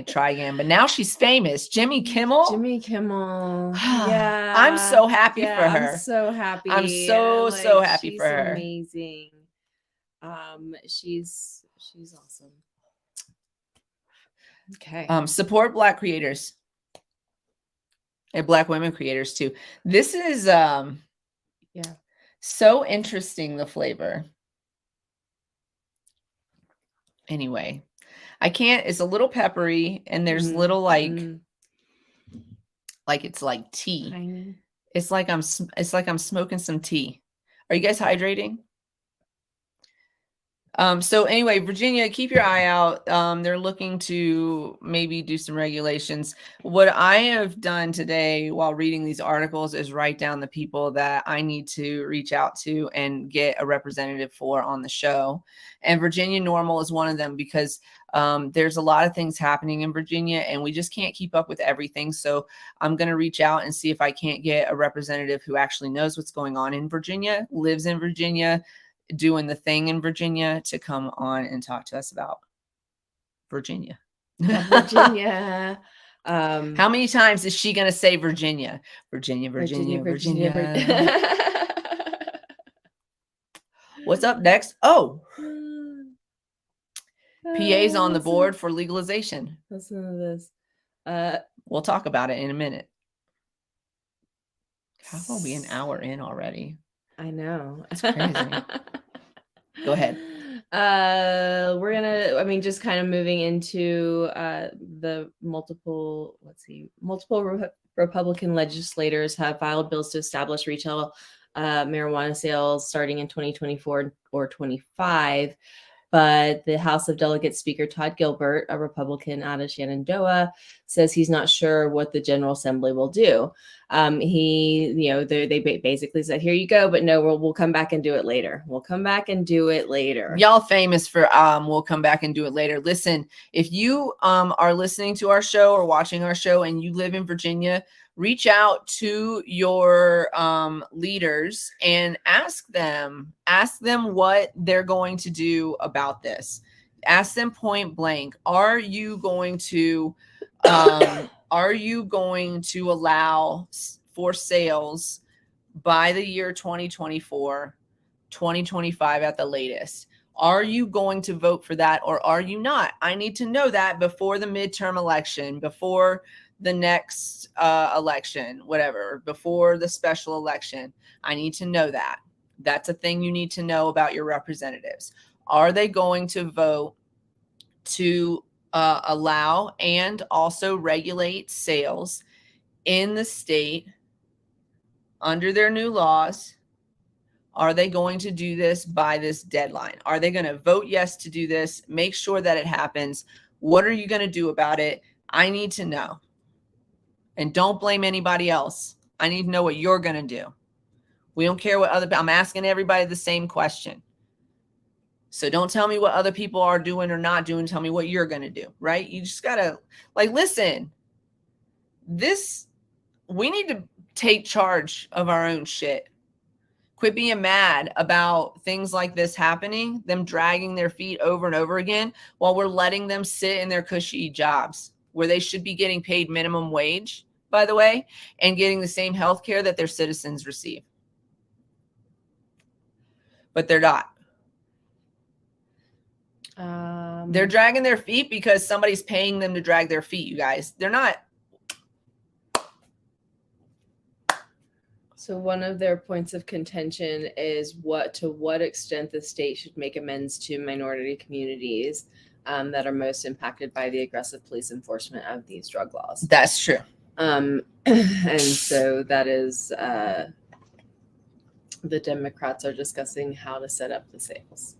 again. But now she's famous. Jimmy Kimmel. Yeah. I'm so happy for her. I'm so happy. I'm so happy for her. Amazing. She's awesome. Okay. Support Black creators and Black women creators too. This is so interesting, the flavor. Anyway, I can't, it's a little peppery, and there's little like it's like tea. Tiny. It's like I'm smoking some tea. Are you guys hydrating? So anyway, Virginia, keep your eye out. They're looking to maybe do some regulations. What I have done today while reading these articles is write down the people that I need to reach out to and get a representative for on the show. And Virginia Normal is one of them, because there's a lot of things happening in Virginia and we just can't keep up with everything. So I'm going to reach out and see if I can't get a representative who actually knows what's going on in Virginia, lives in Virginia, doing the thing in Virginia, to come on and talk to us about Virginia. Virginia. How many times is she going to say Virginia? Virginia. What's up next? Oh, PA's on the board for legalization. Listen to this. We'll talk about it in a minute. How are we an hour in already? I know. It's crazy. Go ahead. We're gonna, just kind of moving into the multiple Republican legislators have filed bills to establish retail marijuana sales starting in 2024 or 25. But the House of Delegates Speaker Todd Gilbert, a Republican out of Shenandoah, says he's not sure what the General Assembly will do. They basically said, "Here you go," but no, we'll come back and do it later. Y'all famous for we'll come back and do it later. Listen, if you are listening to our show or watching our show and you live in Virginia, reach out to your leaders and ask them what they're going to do about this. Ask them point blank, are you going to allow for sales by the year 2024, 2025 at the latest? Are you going to vote for that, or are you not? I need to know that before the midterm election, before the next election, whatever, before the special election. I need to know that. That's a thing you need to know about your representatives. Are they going to vote to allow and also regulate sales in the state under their new laws? Are they going to do this by this deadline? Are they going to vote yes to do this? Make sure that it happens. What are you going to do about it? I need to know. And don't blame anybody else. I need to know what you're going to do. We don't care what I'm asking everybody the same question. So don't tell me what other people are doing or not doing. Tell me what you're going to do, right? You just got to listen, we need to take charge of our own shit. Quit being mad about things like this happening, them dragging their feet over and over again while we're letting them sit in their cushy jobs where they should be getting paid minimum wage, by the way, and getting the same health care that their citizens receive. But they're not. They're dragging their feet because somebody's paying them to drag their feet, you guys. They're not. So one of their points of contention is to what extent the state should make amends to minority communities that are most impacted by the aggressive police enforcement of these drug laws. That's true. And so that is the Democrats are discussing how to set up the sales.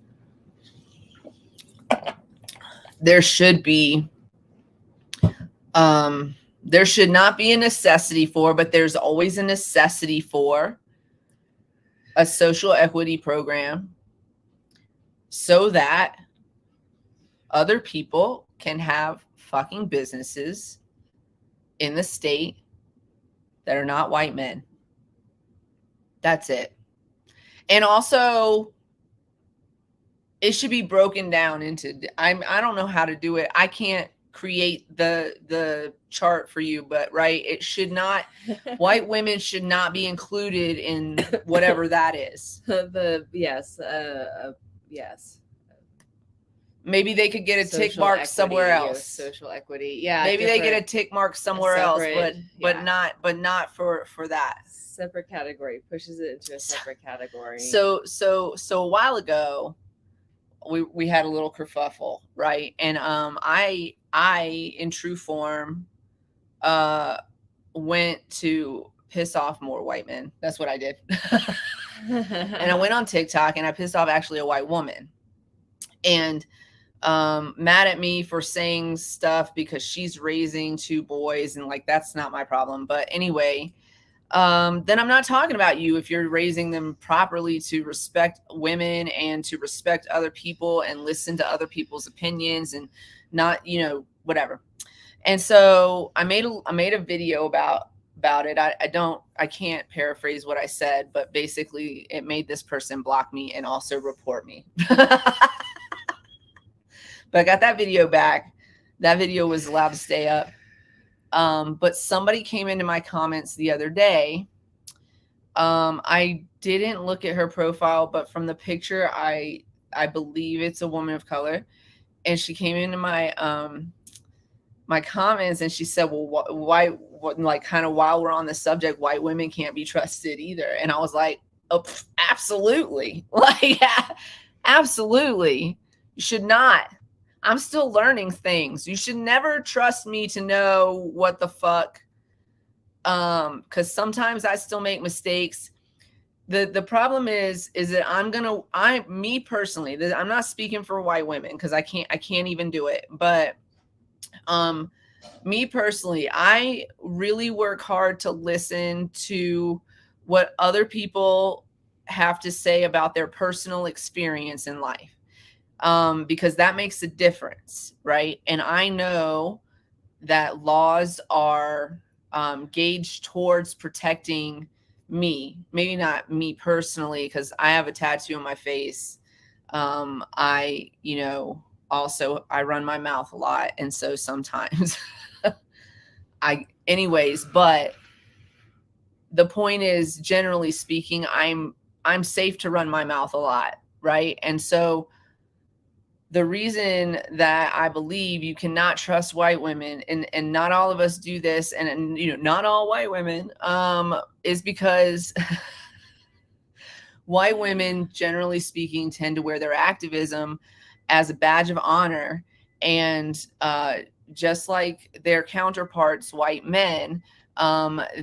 There should not be a necessity for, but there's always a necessity for a social equity program so that other people can have fucking businesses in the state that are not white men. That's it. And also, it should be broken down into, I don't know how to do it. I can't create the chart for you, but right, it should not, white women should not be included in whatever that is. Yes. Maybe they could get a tick mark somewhere else. Social equity. Yeah. Maybe they get a tick mark somewhere else, but not for that. Separate category, pushes it into a separate category. So a while ago, we had a little kerfuffle, right? And I in true form went to piss off more white men. That's what I did. And I went on TikTok and I pissed off actually a white woman. And mad at me for saying stuff because she's raising 2 boys and like that's not my problem. But anyway, then I'm not talking about you if you're raising them properly to respect women and to respect other people and listen to other people's opinions and not, whatever. And so I made a video about it. I can't paraphrase what I said, but basically it made this person block me and also report me. But I got that video back. That video was allowed to stay up. But somebody came into my comments the other day. I didn't look at her profile, but from the picture, I believe it's a woman of color. And she came into my my comments and she said, well, why, like kind of while we're on the subject, white women can't be trusted either. And I was like, oh, absolutely. Like, absolutely. You should not. I'm still learning things. You should never trust me to know what the fuck. Because sometimes I still make mistakes. The problem is that me personally, I'm not speaking for white women because I can't even do it. But me personally, I really work hard to listen to what other people have to say about their personal experience in life. Because that makes a difference, right? And I know that laws are gauged towards protecting me, maybe not me personally, because I have a tattoo on my face. I run my mouth a lot. And so sometimes but the point is, generally speaking, I'm safe to run my mouth a lot, right? And so the reason that I believe you cannot trust white women, and not all of us do this, and not all white women, is because white women, generally speaking, tend to wear their activism as a badge of honor. And just like their counterparts, white men,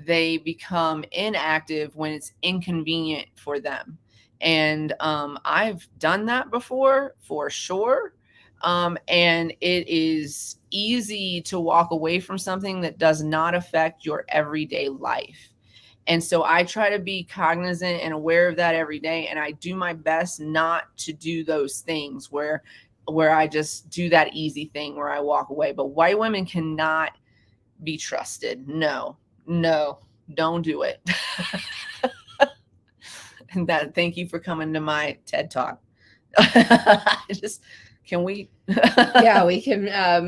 they become inactive when it's inconvenient for them. And I've done that before, for sure. And it is easy to walk away from something that does not affect your everyday life. And so I try to be cognizant and aware of that every day. And I do my best not to do those things where I just do that easy thing where I walk away. But white women cannot be trusted. No, don't do it. And that, thank you for coming to my TED Talk. Can we? Yeah, we can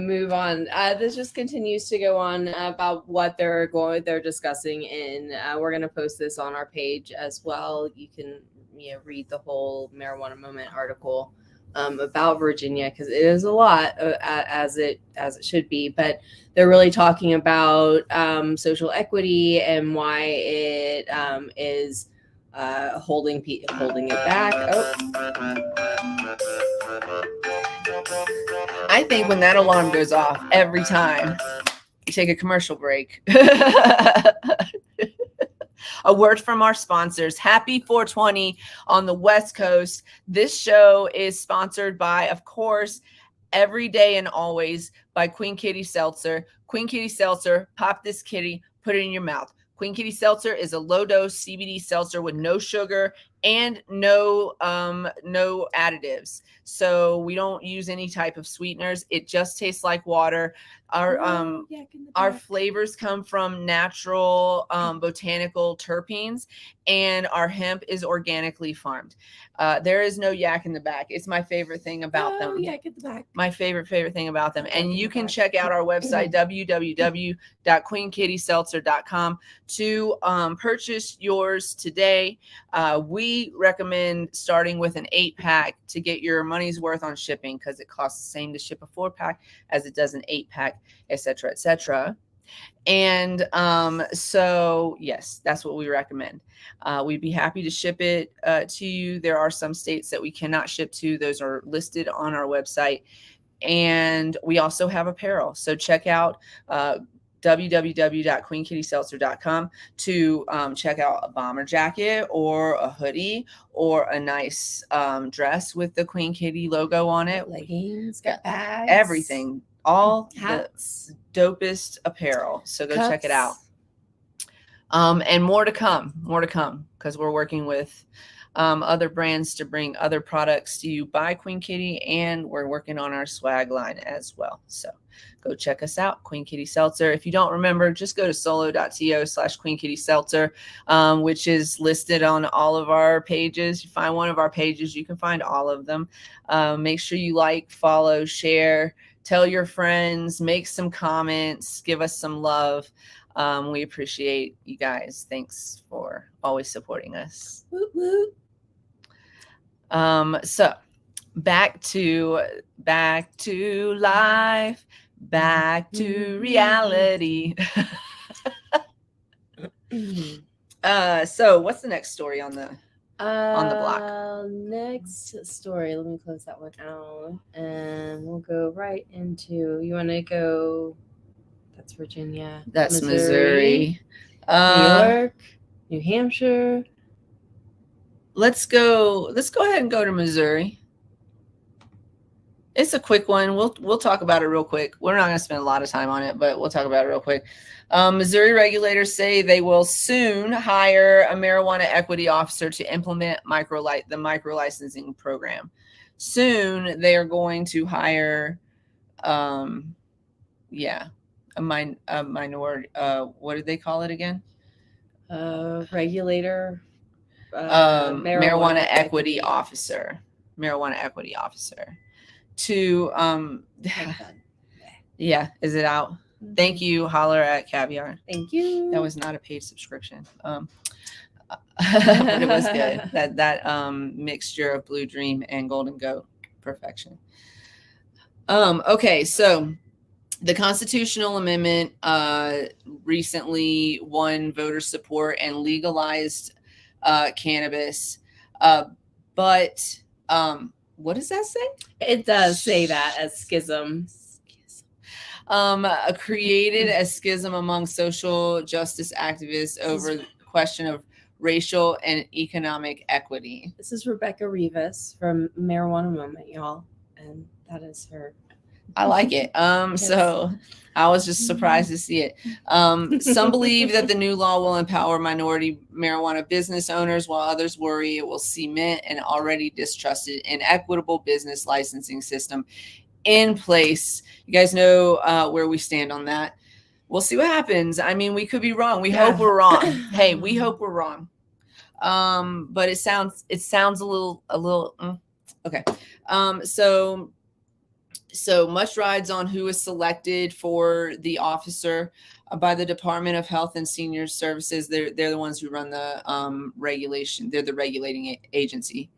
move on. This just continues to go on about what they're discussing, and we're going to post this on our page as well. You can read the whole Marijuana Moment article about Virginia, because it is a lot, as it should be, but they're really talking about social equity and why it is holding it back. I think when that alarm goes off every time we take a commercial break. A word from our sponsors. Happy 420 on the West Coast. This show is sponsored by, of course, Every Day and Always by Queen Kitty Seltzer. Queen Kitty Seltzer, pop this kitty, put it in your mouth. Queen Kitty Seltzer is a low-dose CBD seltzer with no sugar and no additives. So we don't use any type of sweeteners. It just tastes like water. Our flavors come from natural botanical terpenes, and our hemp is organically farmed. There is no yak in the back. It's my favorite thing about them. Yak in the back. My favorite thing about them. And you can check out our website, www.queenkittyseltzer.com, to purchase yours today. We recommend starting with an 8-pack to get your money's worth on shipping, because it costs the same to ship a 4-pack as it does an 8-pack, etc., etc. And so yes, that's what we recommend. We'd be happy to ship it to you. There are some states that we cannot ship to. Those are listed on our website. And we also have apparel. So check out www.queenkittyseltzer.com to check out a bomber jacket or a hoodie or a nice dress with the Queen Kitty logo on it. Leggings, got bags, everything. All hats, the dopest apparel. So go check it out. Cups. And more to come, because we're working with other brands to bring other products to you by Queen Kitty, and we're working on our swag line as well. So go check us out, Queen Kitty Seltzer. If you don't remember, just go to solo.to/Queen Kitty Seltzer, which is listed on all of our pages. You find one of our pages, you can find all of them. Make sure you like, follow, share, tell your friends, make some comments, give us some love. We appreciate you guys. Thanks for always supporting us. Woot, woot. So back to life, back to reality. So what's the next story on the block? Next story. Let me close that one out, and we'll go right into. You want to go? That's Virginia. That's Missouri. New York, New Hampshire. Let's go ahead and go to Missouri. It's a quick one. We'll talk about it real quick. We're not going to spend a lot of time on it, but we'll talk about it real quick. Missouri regulators say they will soon hire a marijuana equity officer to implement the micro licensing program. Soon they are going to hire, a minority. What did they call it again? Regulator. Marijuana equity officer. Marijuana equity officer. To yeah, is it out? Thank you. Holler at Caviar. Thank you. That was not a paid subscription. But it was good. That mixture of Blue Dream and Golden Goat, perfection. Okay, so the constitutional amendment recently won voter support and legalized cannabis. But what does that say? It does say that as schism. Created a schism among social justice activists over the question of racial and economic equity. This is Rebecca Rivas from Marijuana Moment, y'all, and that is her. I like it. Yes. So I was just surprised to see it. Some believe that the new law will empower minority marijuana business owners, while others worry it will cement an already distrusted and equitable business licensing system in place. You guys know where we stand on that. We'll see what happens. I mean, we could be wrong. We hope we're wrong. Hey, we hope we're wrong. But it sounds a little okay. So much rides on who is selected for the officer by the Department of Health and Senior Services. They're the ones who run the regulation. They're the regulating agency.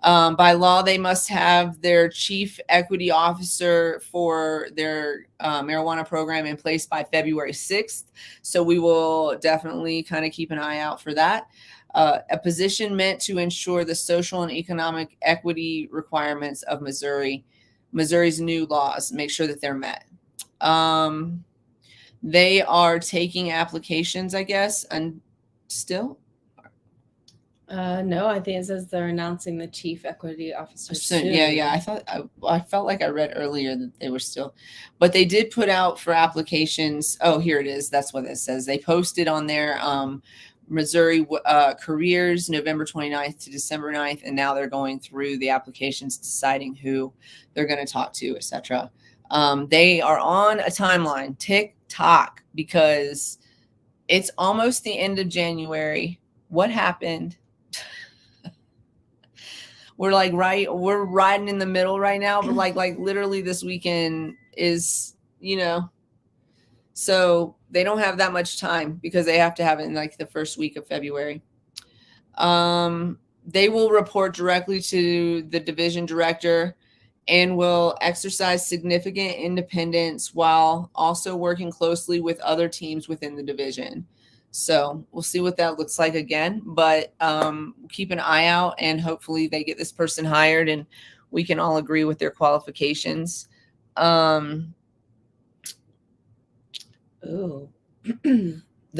By law, they must have their chief equity officer for their marijuana program in place by February 6th. So we will definitely kind of keep an eye out for that. A position meant to ensure the social and economic equity requirements of Missouri's new laws, make sure that they're met. They are taking applications, I guess, and still. No, I think it says they're announcing the chief equity officer soon. Yeah. I felt like I read earlier that they were still, but they did put out for applications. Oh, here it is. That's what it says. They posted on their Missouri careers November 29th to December 9th, and now they're going through the applications, deciding who they're going to talk to, etc. They are on a timeline, tick-tock, because it's almost the end of January. What happened? We're riding in the middle right now, but like literally this weekend is, so they don't have that much time because they have to have it in like the first week of February. They will report directly to the division director and will exercise significant independence while also working closely with other teams within the division. So we'll see what that looks like again, but keep an eye out, and hopefully they get this person hired and we can all agree with their qualifications. The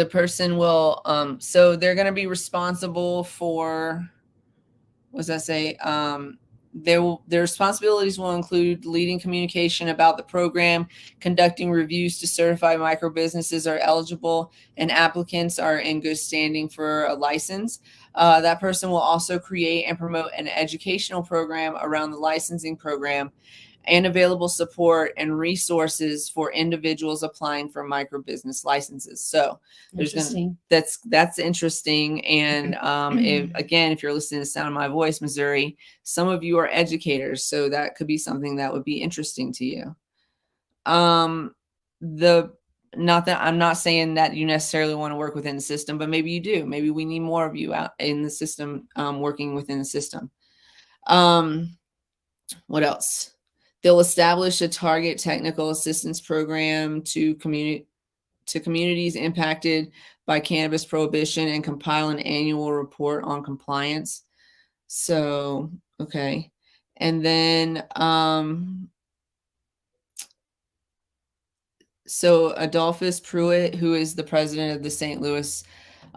person will, so they're going to be responsible for, what does that say? Their responsibilities will include leading communication about the program, conducting reviews to certify micro businesses are eligible and applicants are in good standing for a license. That person will also create and promote an educational program around the licensing program and available support and resources for individuals applying for micro business licenses. So that's interesting. And if you're listening to the sound of my voice, Missouri, some of you are educators, so that could be something that would be interesting to you. Not that I'm not saying that you necessarily want to work within the system, but maybe you do. Maybe we need more of you out in the system, working within the system. What else? They'll establish a target technical assistance program to communities impacted by cannabis prohibition and compile an annual report on compliance. So, okay. And then, so Adolphus Pruitt, who is the president of the St. Louis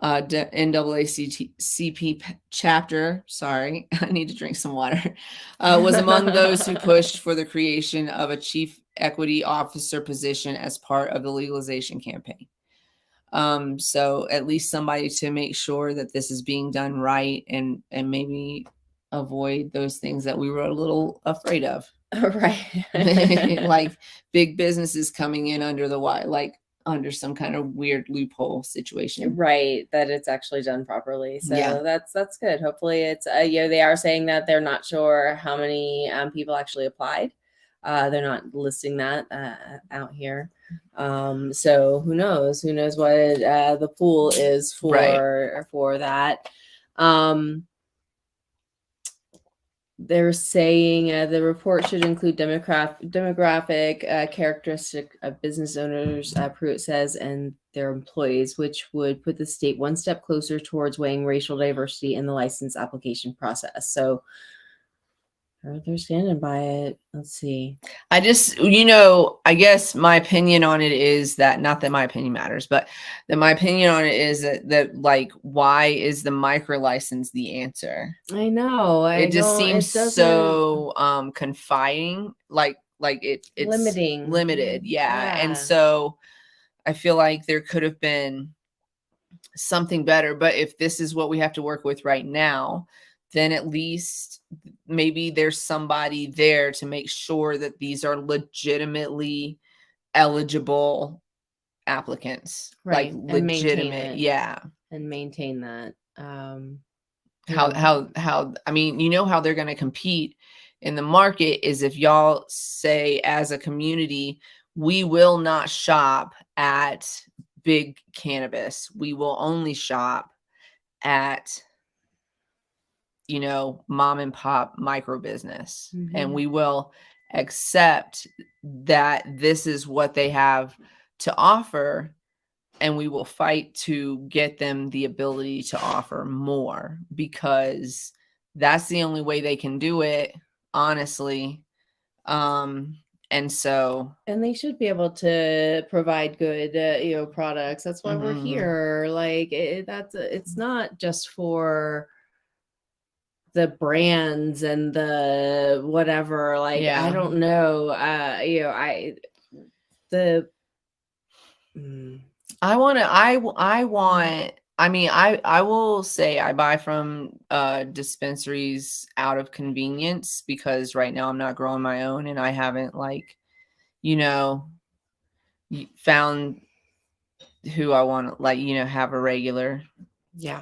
NAACP chapter, sorry, I need to drink some water, was among those who pushed for the creation of a chief equity officer position as part of the legalization campaign. So at least somebody to make sure that this is being done right, and maybe avoid those things that we were a little afraid of. Right. Like big businesses coming in under the wire, like under some kind of weird loophole situation. Right, that it's actually done properly. So yeah, that's good. Hopefully it's they are saying that they're not sure how many people actually applied. They're not listing that out here. So who knows what the pool is for that. They're saying the report should include demographic characteristic of business owners, Pruitt says, and their employees, which would put the state one step closer towards weighing racial diversity in the license application process. So they're standing by it. Let's see. I just, I guess my opinion on it is that, not that my opinion matters, but that my opinion on it is that like, why is the micro license the answer? I know. It just seems so confining, like it's limited. Yeah. And so I feel like there could have been something better, but if this is what we have to work with right now, then at least maybe there's somebody there to make sure that these are legitimately eligible applicants, right? Like legitimate, and maintain that. I mean, you know how they're going to compete in the market is if y'all say as a community, we will not shop at big cannabis. We will only shop at, you know, mom and pop micro business. And we will accept that this is what they have to offer. And we will fight to get them the ability to offer more, because that's the only way they can do it, honestly. And so, and they should be able to provide good, you know, products. That's why we're here. Like it's not just for the brands and the whatever. Like I don't know. You know, I will say I buy from dispensaries out of convenience, because right now I'm not growing my own and I haven't, like, you know, found who I want to, like, you know, have a regular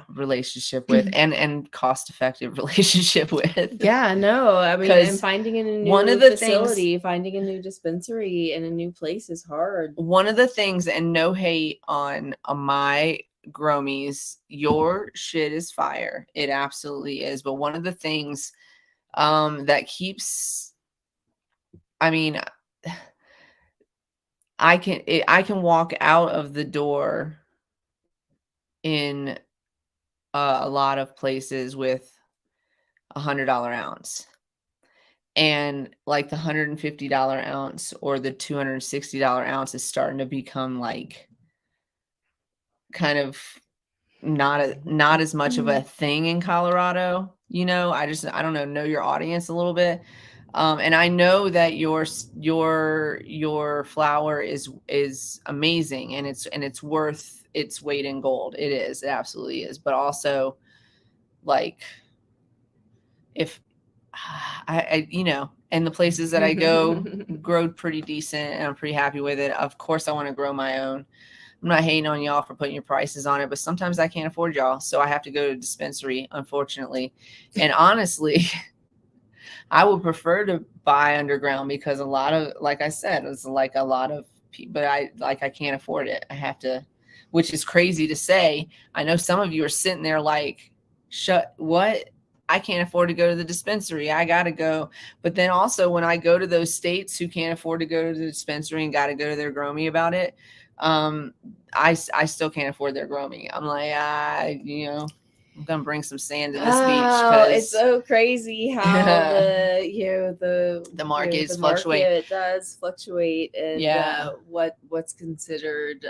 relationship with and cost-effective relationship with. Yeah, no, I mean, and finding in a new facility, finding a new dispensary in a new place is hard. One of the things, and no hate on my Gromies, your shit is fire. It absolutely is. But one of the things that keeps, I mean, I can walk out of the door in a lot of places with $100 ounce, and like the $150 ounce or the $260 ounce is starting to become like kind of not as much of a thing in Colorado. You know, I don't know your audience a little bit. And I know that your flower is amazing, and it's worth its weight in gold. It is, it absolutely is. But also, like, if I you know, and the places that I go grow pretty decent and I'm pretty happy with it. Of course I want to grow my own. I'm not hating on y'all for putting your prices on it, but sometimes I can't afford y'all, so I have to go to a dispensary, unfortunately. And honestly, I would prefer to buy underground, because a lot of, like I said, it's like a lot of people, but I can't afford it. I have to, which is crazy to say. I know some of you are sitting there like, what? I can't afford to go to the dispensary. I got to go. But then also, when I go to those states who can't afford to go to the dispensary and got to go to their grow me about it, I still can't afford their grow me. I'm like, you know, I'm gonna bring some sand to this beach. It's so crazy how the markets fluctuate. It does fluctuate, and what's considered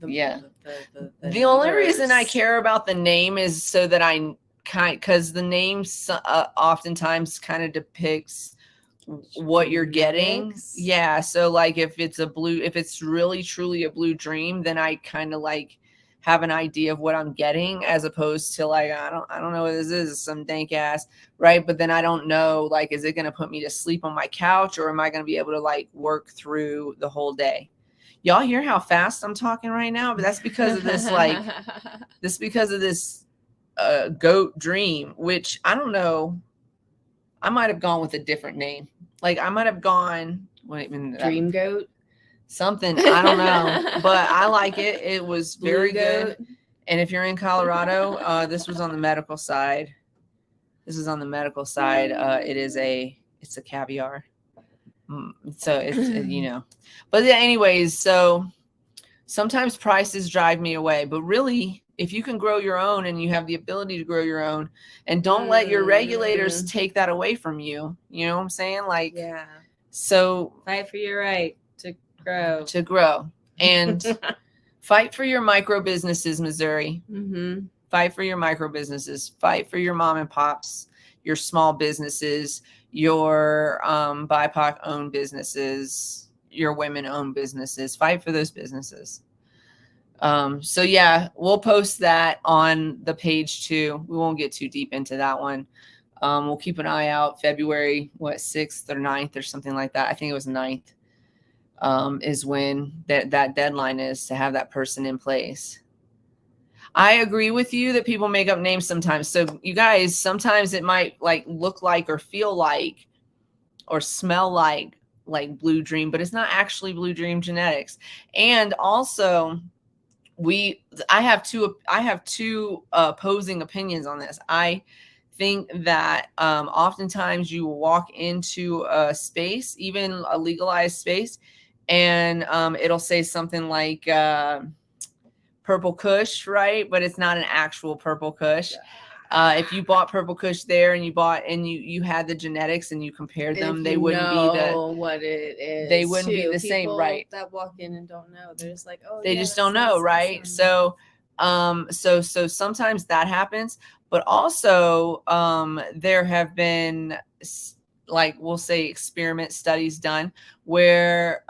the only reason I care about the name is so that because the name oftentimes kind of depicts what you're getting. Yeah. So like if it's really truly a blue dream, then I kind of like have an idea of what I'm getting, as opposed to like, I don't know what this is, some dank ass, right? But then I don't know, like, is it going to put me to sleep on my couch, or am I going to be able to like work through the whole day? Y'all hear how fast I'm talking right now? But that's because of this, like, goat dream, which I don't know. I might have gone with a different name. Like I might have gone, Dream Goat, something, I don't know, but I like it. It was very good. And if you're in Colorado, this was on the medical side. It's a caviar. So it's, you know, but yeah, anyways, so sometimes prices drive me away, but really, if you can grow your own and you have the ability to grow your own, and don't let your regulators take that away from you, you know what I'm saying? Like, yeah. So fight for your right to grow, and fight for your micro businesses, Missouri. Fight for your micro businesses. Fight for your mom and pops, your small businesses, your BIPOC owned businesses, your women owned businesses. Fight for those businesses. So yeah, we'll post that on the page too. We won't get too deep into that one. We'll keep an eye out. February 6th or 9th or something like that. I think it was 9th. Is when that deadline is to have that person in place. I agree with you that people make up names sometimes. So you guys, sometimes it might like look like or feel like or smell like Blue Dream, but it's not actually Blue Dream genetics. And also I have two opposing opinions on this. I think that oftentimes you will walk into a space, even a legalized space, and it'll say something like Purple Kush, right? But it's not an actual Purple Kush. If you bought Purple Kush there and you had the genetics and you compared them, they wouldn't be what it is. They wouldn't be the same, right? That walk in and don't know, they're just like, oh, they just don't know, right? So sometimes that happens, but also there have been like, we'll say, experiment studies done where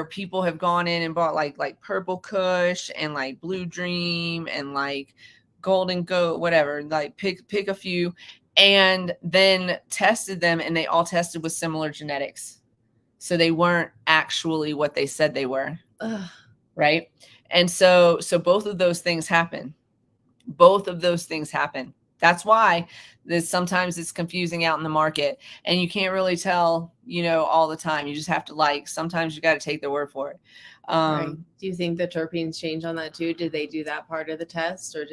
people have gone in and bought like Purple Kush and like Blue Dream and like Golden Goat, whatever, like pick a few, and then tested them, and they all tested with similar genetics. So they weren't actually what they said they were. Ugh. Right. And so both of those things happen. Both of those things happen. That's why sometimes it's confusing out in the market, and you can't really tell, all the time. You just have to sometimes you got to take their word for it. Right. Do you think the terpenes change on that too? Did they do that part of the test, or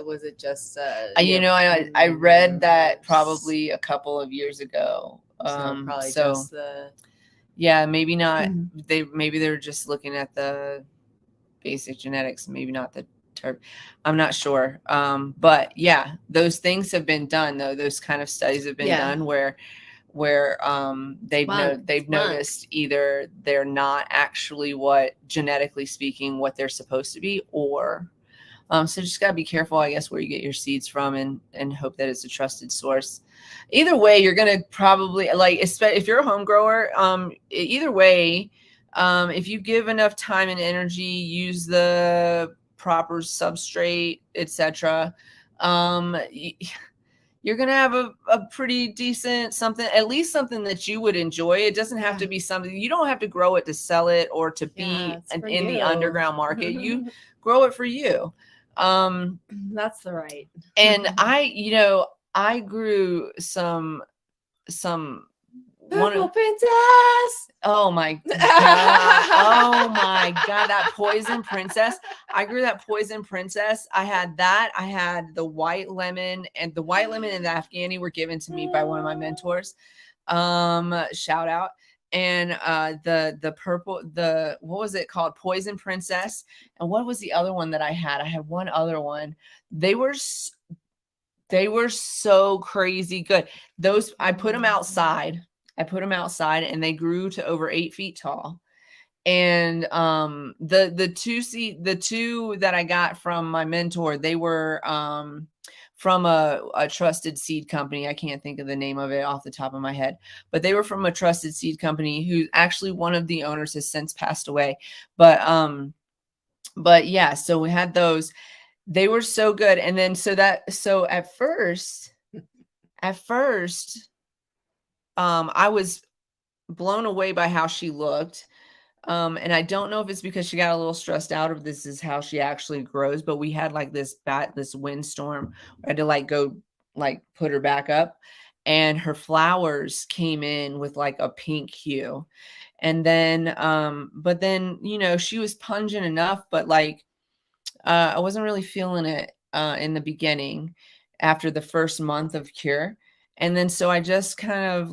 was it just I read that probably a couple of years ago. Just the yeah, maybe not. Maybe they're just looking at the basic genetics, maybe not the terp. I'm not sure. But yeah, those things have been done though. Those kind of studies have been done where they've noticed either they're not actually what, genetically speaking, what they're supposed to be, or so just gotta be careful, I guess, where you get your seeds from, and hope that it's a trusted source. Either way, you're gonna probably if you're a home grower, either way, if you give enough time and energy, use the proper substrate, etc., you're gonna have a pretty decent something, at least something that you would enjoy. It doesn't have to be something, you don't have to grow it to sell it or to be in the underground market. You grow it for you. That's the right. And I grew some Purple Princess. Oh my god, that Poison Princess. I grew that Poison Princess. I had that. I had the white lemon, and the white lemon and the Afghani were given to me by one of my mentors. Shout out. And the purple, what was it called? Poison Princess. And what was the other one that I had? I had one other one. They were so crazy good. Those, I put them outside. And they grew to over 8 feet tall. And the two that I got from my mentor, they were from a trusted seed company. I can't think of the name of it off the top of my head, but they were from a trusted seed company who actually, one of the owners has since passed away. But yeah, so we had those. They were so good. And then so at first I was blown away by how she looked. And I don't know if it's because she got a little stressed out, or this is how she actually grows, but we had like this windstorm. I had to go put her back up, and her flowers came in with like a pink hue. And then, but then, she was pungent enough, but I wasn't really feeling it in the beginning after the first month of cure. And then, so I just kind of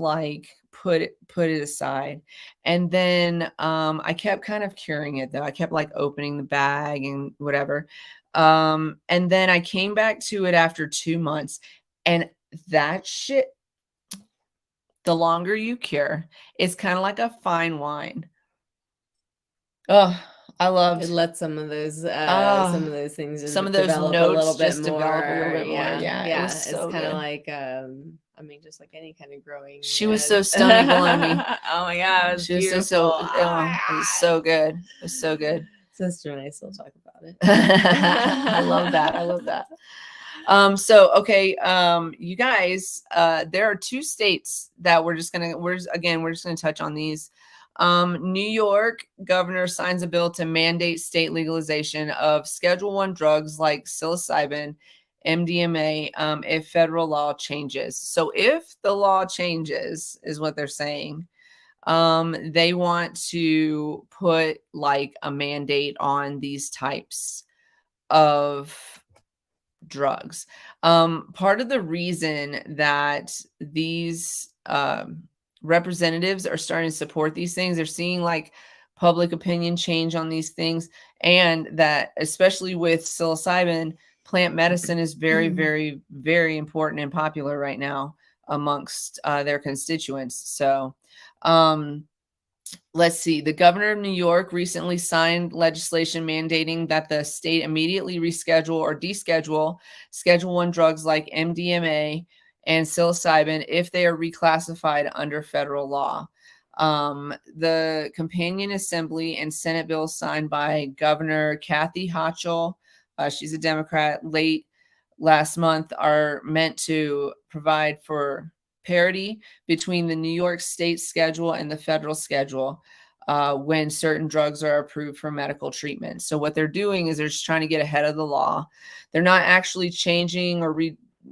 put it aside. And then I kept kind of curing it though. I kept opening the bag and whatever. And then I came back to it after 2 months, and that shit, the longer you cure, it's kind of like a fine wine. Oh, I loved it. Let some of those things, just some of those develop notes a little bit more. Develop a little bit more. Yeah, it was so it's kind of good. like just like any kind of growing. She was so stunning on me. Oh my god, she was beautiful. It was so good. It was so good. Sister and I still talk about it. I love that. So okay, you guys, there are 2 states that we're just gonna touch on these. New York governor signs a bill to mandate state legalization of Schedule 1 drugs like psilocybin, MDMA, if federal law changes. So if the law changes, is what they're saying, they want to put like a mandate on these types of drugs. Part of the reason that these representatives are starting to support these things, they're seeing like public opinion change on these things, and that especially with psilocybin, plant medicine is very, very, very important and popular right now amongst their constituents. So let's see. The governor of New York recently signed legislation mandating that the state immediately reschedule or deschedule Schedule 1 drugs like MDMA and psilocybin if they are reclassified under federal law. The companion assembly and Senate bill signed by Governor Kathy Hochul, she's a Democrat, late last month are meant to provide for parity between the New York state schedule and the federal schedule when certain drugs are approved for medical treatment. So what they're doing is they're just trying to get ahead of the law. They're not actually changing or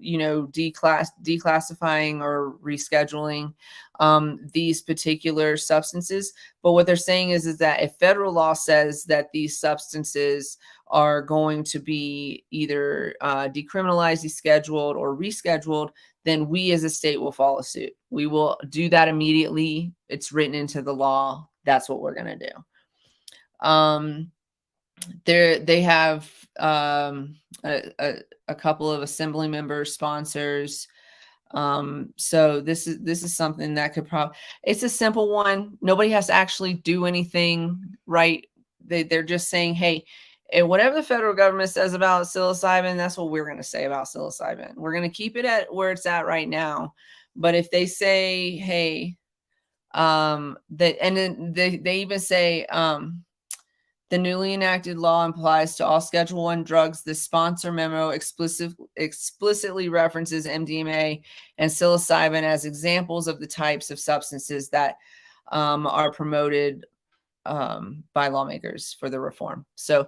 declassifying or rescheduling these particular substances. But what they're saying is that if federal law says that these substances are going to be either decriminalized, descheduled, or rescheduled, then we as a state will follow suit. We will do that immediately. It's written into the law. That's what we're going to do. They have a couple of assembly member sponsors. So this is something that could probably, it's a simple one. Nobody has to actually do anything, right? They're just saying, hey, and whatever the federal government says about psilocybin, that's what we're going to say about psilocybin. We're going to keep it at where it's at right now. But if they say, hey, that, and then they even say, the newly enacted law applies to all Schedule 1 drugs. The sponsor memo explicitly references MDMA and psilocybin as examples of the types of substances that are promoted by lawmakers for the reform. So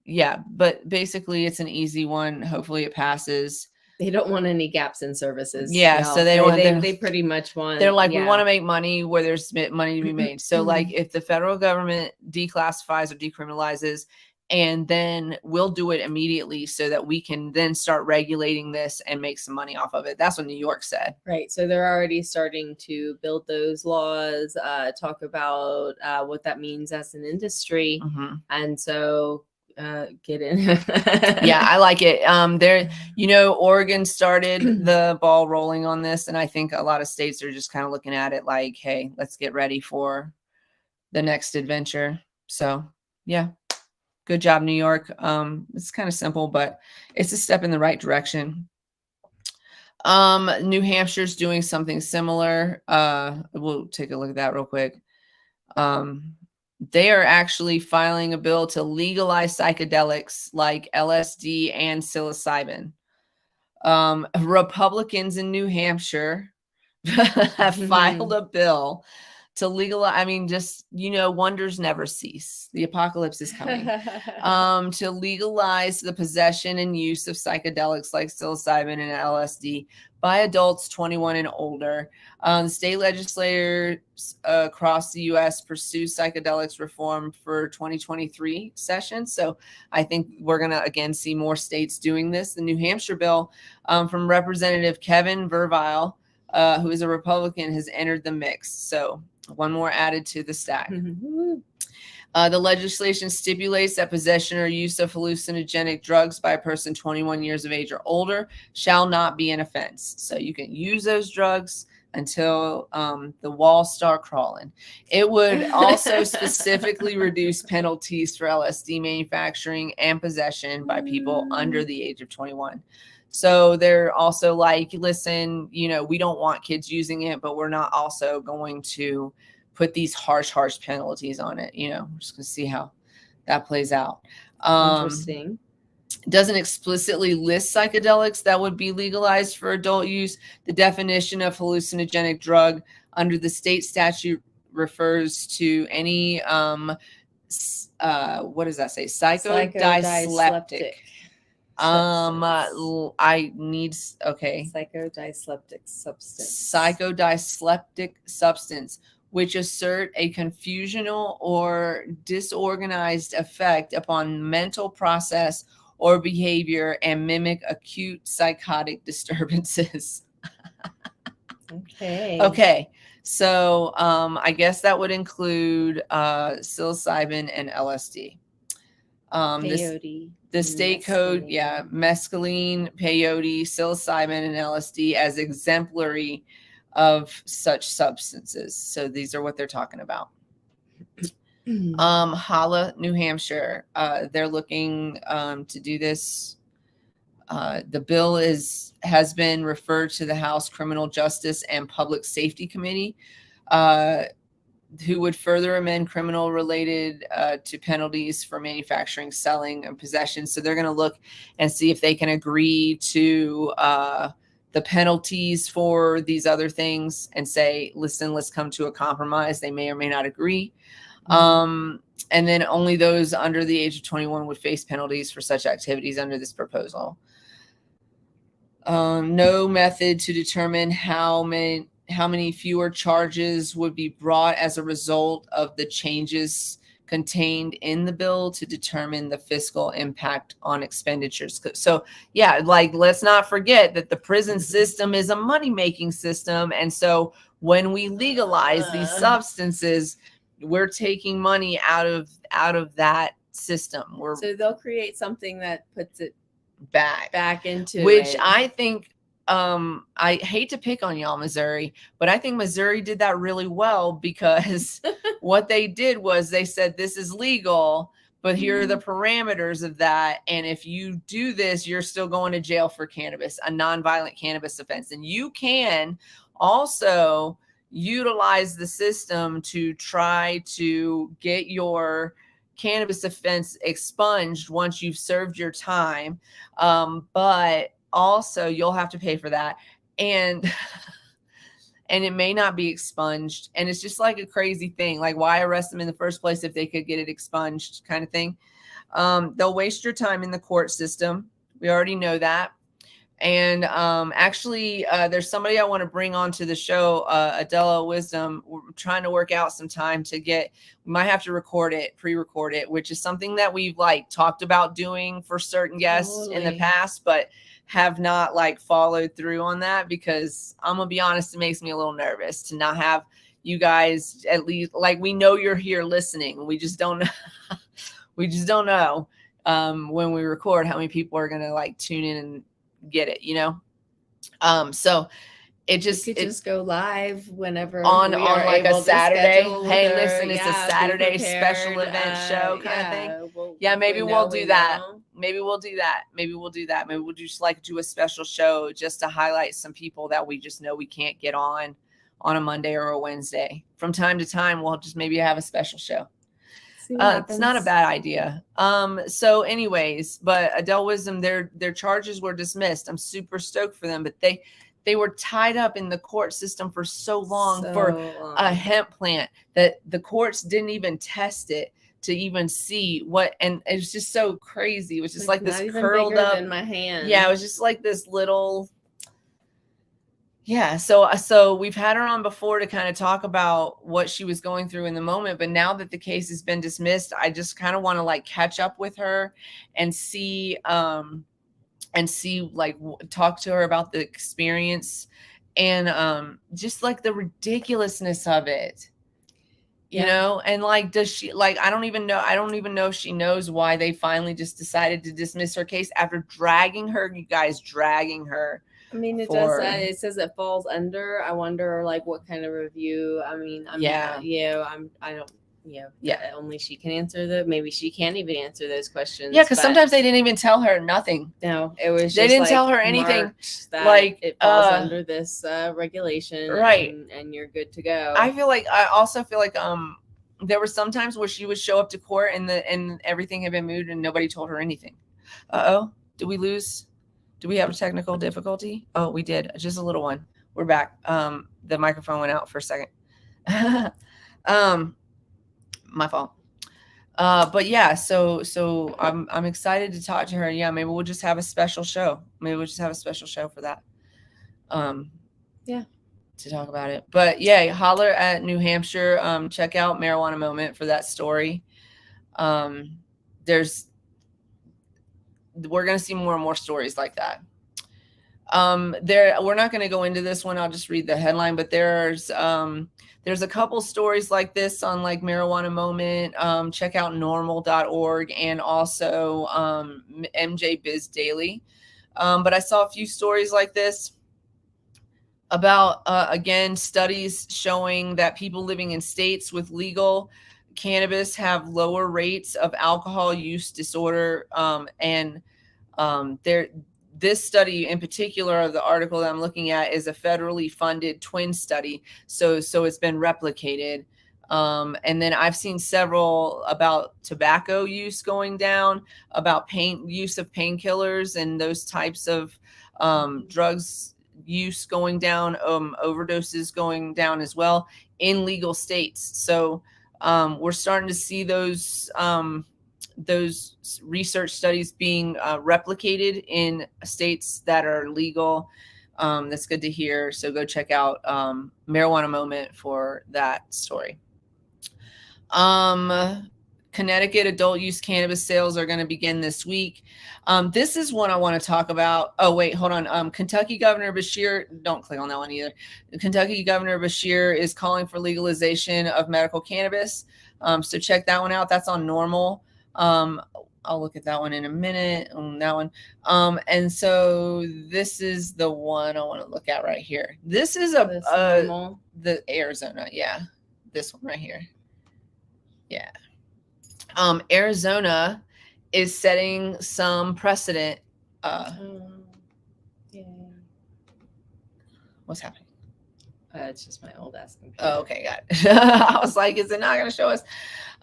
yeah, but basically it's an easy one. Hopefully it passes. They don't want any gaps in services. Yeah, no. so they pretty much want. They're like, we want to make money where there's money to be made. So like if the federal government declassifies or decriminalizes, and then we'll do it immediately so that we can then start regulating this and make some money off of it. That's what New York said. Right. So they're already starting to build those laws, talk about what that means as an industry. And so get in. Yeah, I like it. Oregon started the ball rolling on this, and I think a lot of states are just kind of looking at it like, hey, let's get ready for the next adventure. So yeah, good job, New York. It's kind of simple, but it's a step in the right direction. New Hampshire's doing something similar. We'll take a look at that real quick. They are actually filing a bill to legalize psychedelics like LSD and psilocybin. Republicans in New Hampshire have filed a bill to legalize. I mean, just, wonders never cease. The apocalypse is coming. To legalize the possession and use of psychedelics like psilocybin and LSD by adults 21 and older. State legislators across the U.S. pursue psychedelics reform for 2023 session. So I think we're going to, again, see more states doing this. The New Hampshire bill from Representative Kevin Verville, who is a Republican, has entered the mix. So one more added to the stack. The legislation stipulates that possession or use of hallucinogenic drugs by a person 21 years of age or older shall not be an offense. So you can use those drugs until the walls start crawling. It would also specifically reduce penalties for LSD manufacturing and possession by people under the age of 21. So they're also like, listen, we don't want kids using it, but we're not also going to put these harsh penalties on it. We're just going to see how that plays out. Interesting. doesn't explicitly list psychedelics that would be legalized for adult use. The definition of hallucinogenic drug under the state statute refers to any what does that say? Psychodysleptic. I need Psychodysleptic substance. Psychodysleptic substance, which assert a confusional or disorganized effect upon mental process or behavior and mimic acute psychotic disturbances. Okay. So I guess that would include psilocybin and LSD. Peyote. The state code, mescaline, peyote, psilocybin, and LSD as exemplary of such substances. So these are what they're talking about. Hala, New Hampshire, they're looking to do this. The bill has been referred to the House Criminal Justice and Public Safety Committee, who would further amend criminal related to penalties for manufacturing, selling, and possession. So they're going to look and see if they can agree to the penalties for these other things and say, listen, let's come to a compromise. They may or may not agree. And then only those under the age of 21 would face penalties for such activities under this proposal. No method to determine how many fewer charges would be brought as a result of the changes contained in the bill to determine the fiscal impact on expenditures. So yeah, like, let's not forget that the prison system is a money-making system. And so when we legalize these substances, we're taking money out of that system. So they'll create something that puts it back into which it. I think, I hate to pick on y'all, Missouri, but I think Missouri did that really well, because what they did was they said, this is legal, but here are the parameters of that. And if you do this, you're still going to jail for cannabis, a nonviolent cannabis offense. And you can also utilize the system to try to get your cannabis offense expunged once you've served your time. But also you'll have to pay for that. And it may not be expunged. And it's just like a crazy thing. Like, why arrest them in the first place if they could get it expunged, kind of thing. They'll waste your time in the court system. We already know that. And actually, there's somebody I want to bring onto the show, Adela Wisdom. We're trying to work out some time to we might have to pre-record it, which is something that we've talked about doing for certain guests in the past, but have not followed through on that, because I'm gonna be honest, it makes me a little nervous to not have you guys, at least, we know you're here listening. We just don't know when we record how many people are gonna tune in and get it, so it just go live whenever on a Saturday. Hey, listen, it's a Saturday special event show kind of thing. Maybe we'll do that. Maybe we'll do that. Maybe we'll just do a special show just to highlight some people that we just know we can't get on a Monday or a Wednesday. From time to time, we'll just maybe have a special show. It's not a bad idea. So anyways, but Adele Wisdom, their charges were dismissed. I'm super stoked for them, but they were tied up in the court system for so long for a hemp plant that the courts didn't even test it to even see what, and it was just so crazy. It was just this curled up in my hand. Yeah, it was just this little. Yeah, so we've had her on before to kind of talk about what she was going through in the moment, but now that the case has been dismissed, I just kind of want to catch up with her and see talk to her about the experience and just the ridiculousness of it. You know, and does she I don't even know if she knows why they finally just decided to dismiss her case after dragging her. I mean, it does that. It says it falls under. I wonder, what kind of review. I mean, only she can answer maybe she can't even answer those questions. Yeah, because sometimes they didn't even tell her nothing. No, it was. They didn't tell her anything. That it falls under this regulation, right? And you're good to go. I also feel like there were some times where she would show up to court and everything had been moved and nobody told her anything. Uh-oh. Did we lose? Do we have a technical difficulty? Oh, we did. Just a little one. We're back. The microphone went out for a second. My fault. But yeah, so I'm excited to talk to her. Yeah, maybe we'll just have a special show. Maybe we'll just have a special show for that. Yeah. To talk about it. But yeah, holler at New Hampshire. Check out Marijuana Moment for that story. We're going to see more and more stories like that. We're not going to go into this one. I'll just read the headline, but there's a couple stories like this on like Marijuana Moment. Check out normal.org and also MJ Biz Daily. But I saw a few stories like this about, again, studies showing that people living in states with legal cannabis have lower rates of alcohol use disorder. This study in particular, the article that I'm looking at, is a federally funded twin study. So it's been replicated. And then I've seen several about tobacco use going down, about use of painkillers and those types of drugs use going down, overdoses going down as well in legal states. So we're starting to see those research studies being replicated in states that are legal. That's good to hear. So go check out Marijuana Moment for that story. Connecticut adult use cannabis sales are going to begin this week. This is one I want to talk about. Oh, wait, hold on. Kentucky Governor Beshear, don't click on that one either. Kentucky Governor Beshear is calling for legalization of medical cannabis. So check that one out. That's on Normal. I'll look at that one in a minute on that one. And so this is the one I want to look at right here. This is the Arizona. Yeah. This one right here. Yeah. Arizona is setting some precedent. What's happening? It's just my old ass computer. Oh, okay, got it. I was like, is it not going to show us?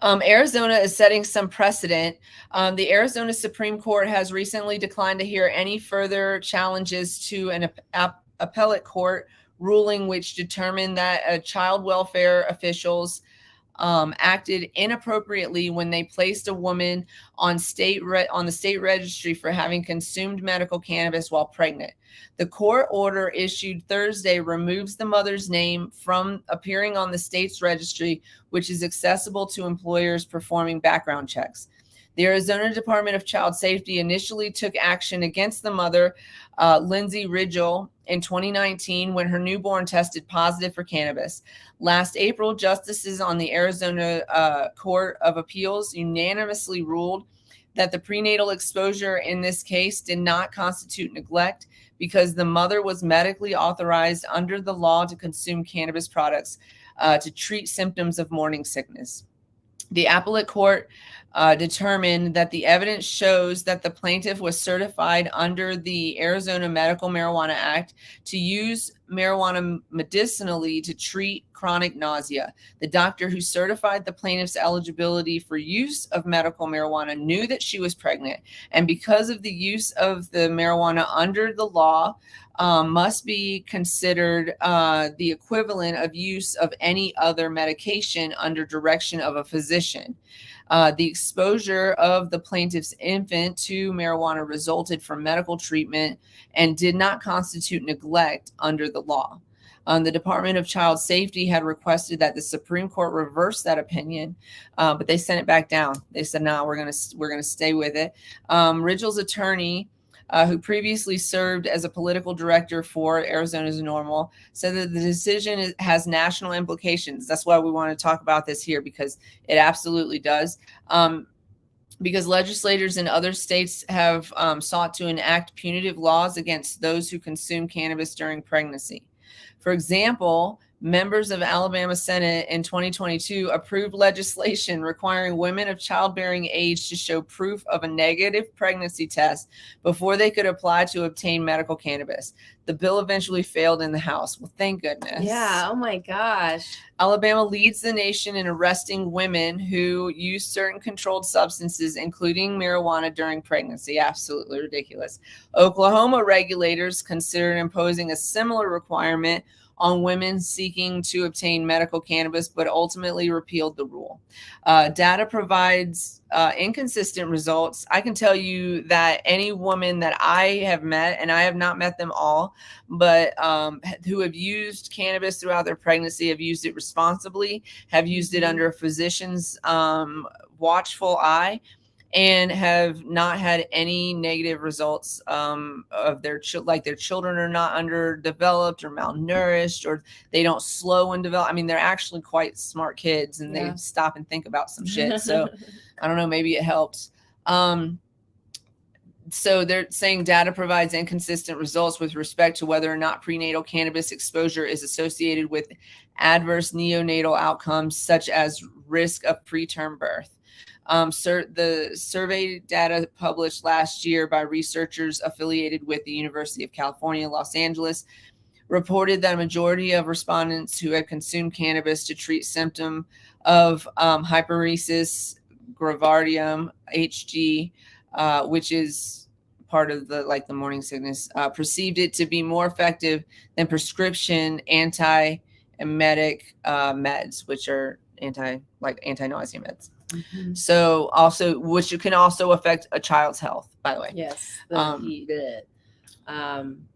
Arizona is setting some precedent. The Arizona Supreme Court has recently declined to hear any further challenges to an appellate court ruling which determined that child welfare officials acted inappropriately when they placed a woman on the state registry for having consumed medical cannabis while pregnant. The court order issued Thursday removes the mother's name from appearing on the state's registry, which is accessible to employers performing background checks. The Arizona Department of Child Safety initially took action against the mother, Lindsay Ridgel, in 2019 when her newborn tested positive for cannabis. Last April, justices on the Arizona Court of Appeals unanimously ruled that the prenatal exposure in this case did not constitute neglect because the mother was medically authorized under the law to consume cannabis products to treat symptoms of morning sickness. The appellate court determined that the evidence shows that the plaintiff was certified under the Arizona Medical Marijuana Act to use marijuana medicinally to treat chronic nausea. The doctor who certified the plaintiff's eligibility for use of medical marijuana knew that she was pregnant, and because of the use of the marijuana under the law, must be considered the equivalent of use of any other medication under direction of a physician. The exposure of the plaintiff's infant to marijuana resulted from medical treatment and did not constitute neglect under the law. The Department of Child Safety had requested that the Supreme Court reverse that opinion, but they sent it back down. They said, no, we're gonna stay with it. Ridgel's attorney, who previously served as a political director for Arizona's Normal, said that the decision has national implications. That's why we want to talk about this here, because it absolutely does. Because legislators in other states have sought to enact punitive laws against those who consume cannabis during pregnancy. For example, Members of Alabama Senate in 2022 approved legislation requiring women of childbearing age to show proof of a negative pregnancy test before they could apply to obtain medical cannabis. The bill eventually failed in the House. Well, thank goodness. Yeah. Oh my gosh. Alabama leads the nation in arresting women who use certain controlled substances, including marijuana, during pregnancy. Absolutely ridiculous. Oklahoma regulators considered imposing a similar requirement on women seeking to obtain medical cannabis, but ultimately repealed the rule. Data provides inconsistent results. I can tell you that any woman that I have met, and I have not met them all, but who have used cannabis throughout their pregnancy, have used it responsibly, have used it under a physician's watchful eye, and have not had any negative results of their their children are not underdeveloped or malnourished, or they don't slow and develop. I mean, they're actually quite smart kids, and they stop and think about some shit. So I don't know, maybe it helps. So they're saying data provides inconsistent results with respect to whether or not prenatal cannabis exposure is associated with adverse neonatal outcomes, such as risk of preterm birth. The survey data published last year by researchers affiliated with the University of California, Los Angeles, reported that a majority of respondents who had consumed cannabis to treat symptom of hyperemesis gravidarum, HG, which is part of the the morning sickness, perceived it to be more effective than prescription anti-emetic meds, which are anti-nausea meds. Mm-hmm. So also, which can also affect a child's health, by the way. Yes.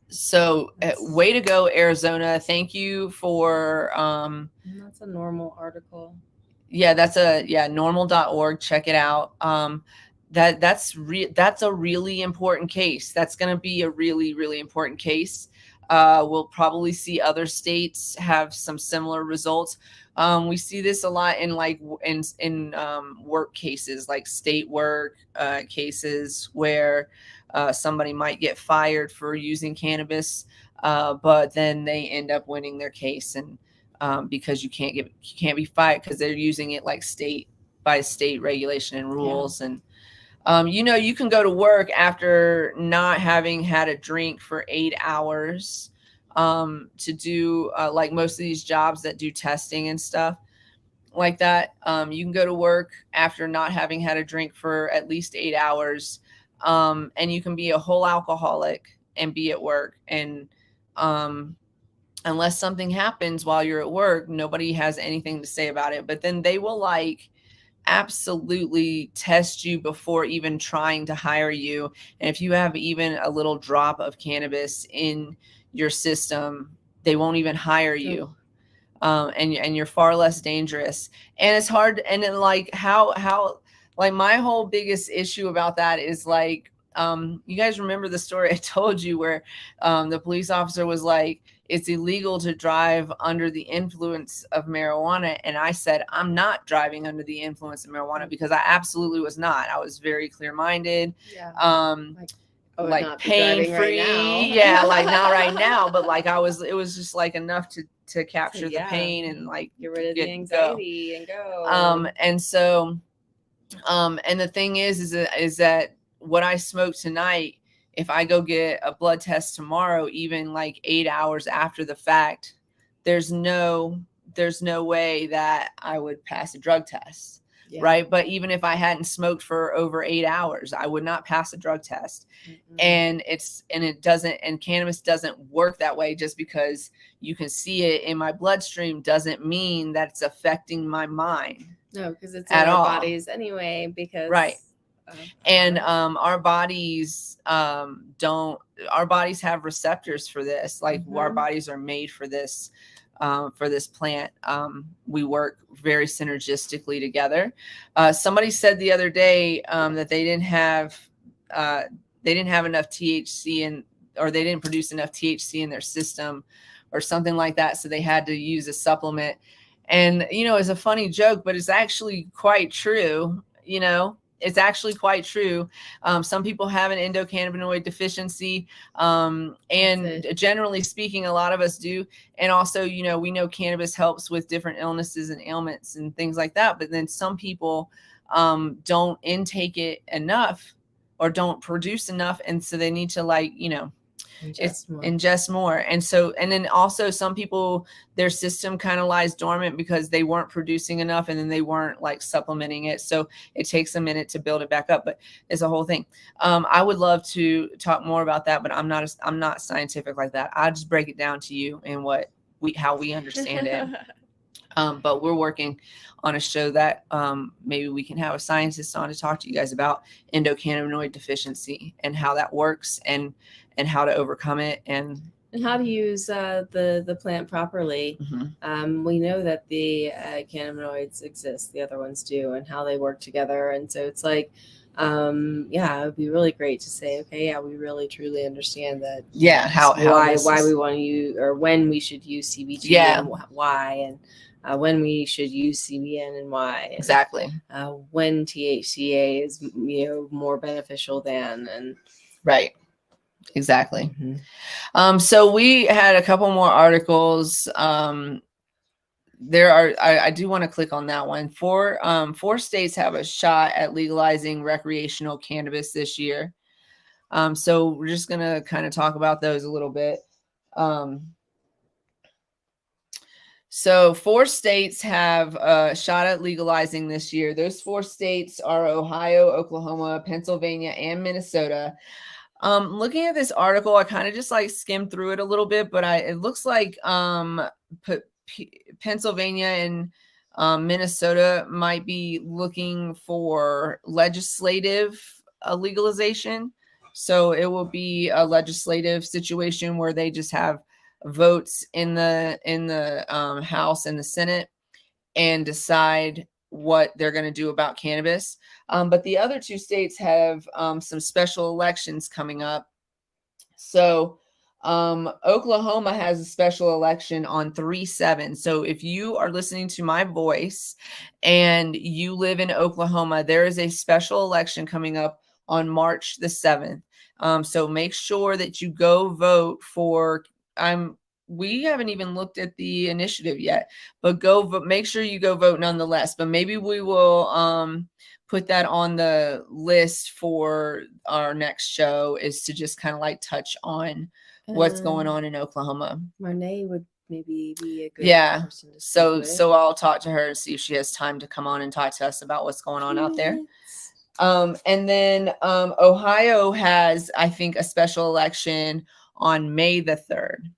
So way to go, Arizona. Thank you for that's a normal article. Yeah, that's normal.org. Check it out. That's a really important case. That's going to be a really, really important case. We'll probably see other states have some similar results. We see this a lot in work cases, like state work cases, where somebody might get fired for using cannabis, but then they end up winning their case, and because you can't be fired because they're using it like state by state regulation and rules. And you can go to work after not having had a drink for 8 hours to do like most of these jobs that do testing and stuff like that. You can go to work after not having had a drink for at least 8 hours, and you can be a whole alcoholic and be at work. And unless something happens while you're at work, nobody has anything to say about it. But then they will absolutely test you before even trying to hire you. And if you have even a little drop of cannabis in your system, they won't even hire you. And you're far less dangerous. And it's hard. And then how my whole biggest issue about that is you guys remember the story I told you where the police officer was like, it's illegal to drive under the influence of marijuana. And I said, I'm not driving under the influence of marijuana, because I absolutely was not. I was very clear-minded. Yeah. Pain-free. Right yeah. Not right now, but it was just enough to capture the pain and get rid of the anxiety and go. And so, and the thing is that what I smoked tonight, if I go get a blood test tomorrow, even 8 hours after the fact, there's no way that I would pass a drug test. Yeah. Right. But even if I hadn't smoked for over 8 hours, I would not pass a drug test. Mm-hmm. And cannabis doesn't work that way. Just because you can see it in my bloodstream doesn't mean that it's affecting my mind. No, because it's in our bodies anyway, right. And our bodies have receptors for this. Mm-hmm. Our bodies are made for this plant. We work very synergistically together. Somebody said the other day that they didn't have enough THC or they didn't produce enough THC in their system or something like that, so they had to use a supplement. And it's a funny joke, but it's actually quite true. it's actually quite true. Some people have an endocannabinoid deficiency, and generally speaking, a lot of us do. And also, you know, we know cannabis helps with different illnesses and ailments and things like that. But then some people don't intake it enough or don't produce enough. And so they need to, like, you know, ingest more. And so, and then also some people, their system kind of lies dormant because they weren't producing enough, and then they weren't like supplementing it. So it takes a minute to build it back up, but it's a whole thing. I would love to talk more about that, but I'm not scientific like that. I just break it down to you and how we understand it. But we're working on a show that maybe we can have a scientist on to talk to you guys about endocannabinoid deficiency and how that works, and how to overcome it, and how to use the plant properly. We know that the cannabinoids exist, the other ones do, and how they work together. And so it's like, it would be really great to say, okay, yeah, we really truly understand that. Yeah, why we want to use, or when we should use CBG, and why, and when we should use CBN and why. And, exactly. When THCA is, you know, more beneficial than, and right. Exactly. So we had a couple more articles. There are, I do want to click on that one. Four states have a shot at legalizing recreational cannabis this year. So we're just going to kind of talk about those a little bit. So 4 states have a shot at legalizing this year. Those 4 states are Ohio, Oklahoma, Pennsylvania, and Minnesota. Looking at this article, I kind of just like skimmed through it a little bit, but it looks like Pennsylvania and Minnesota might be looking for legislative legalization. So it will be a legislative situation where they just have votes in the House and the Senate and decide what they're going to do about cannabis. But the other 2 states have some special elections coming up. So Oklahoma has a special election on 3/7. So if you are listening to my voice and you live in Oklahoma, there is a special election coming up on March the 7th. So make sure that you go vote for, we haven't even looked at the initiative yet, but go vote. Make sure you go vote nonetheless. But maybe we will put that on the list for our next show, is to just kind of like touch on what's going on in Oklahoma. Marnay would maybe be a good person to speak with. So I'll talk to her and see if she has time to come on and talk to us about what's going on out there. And then Ohio has, I think, a special election on May the 3rd.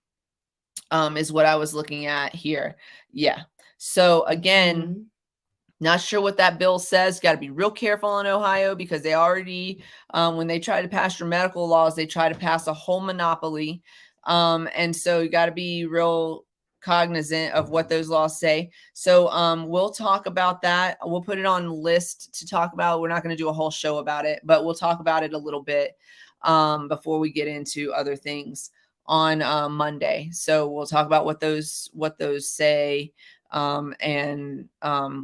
Is what I was looking at here. Yeah. So again, not sure what that bill says. Got to be real careful in Ohio, because they already, when they try to pass your medical laws, they try to pass a whole monopoly. And so you got to be real cognizant of what those laws say. So we'll talk about that. We'll put it on the list to talk about. We're not going to do a whole show about it, but we'll talk about it a little bit before we get into other things on Monday. So we'll talk about what those say, and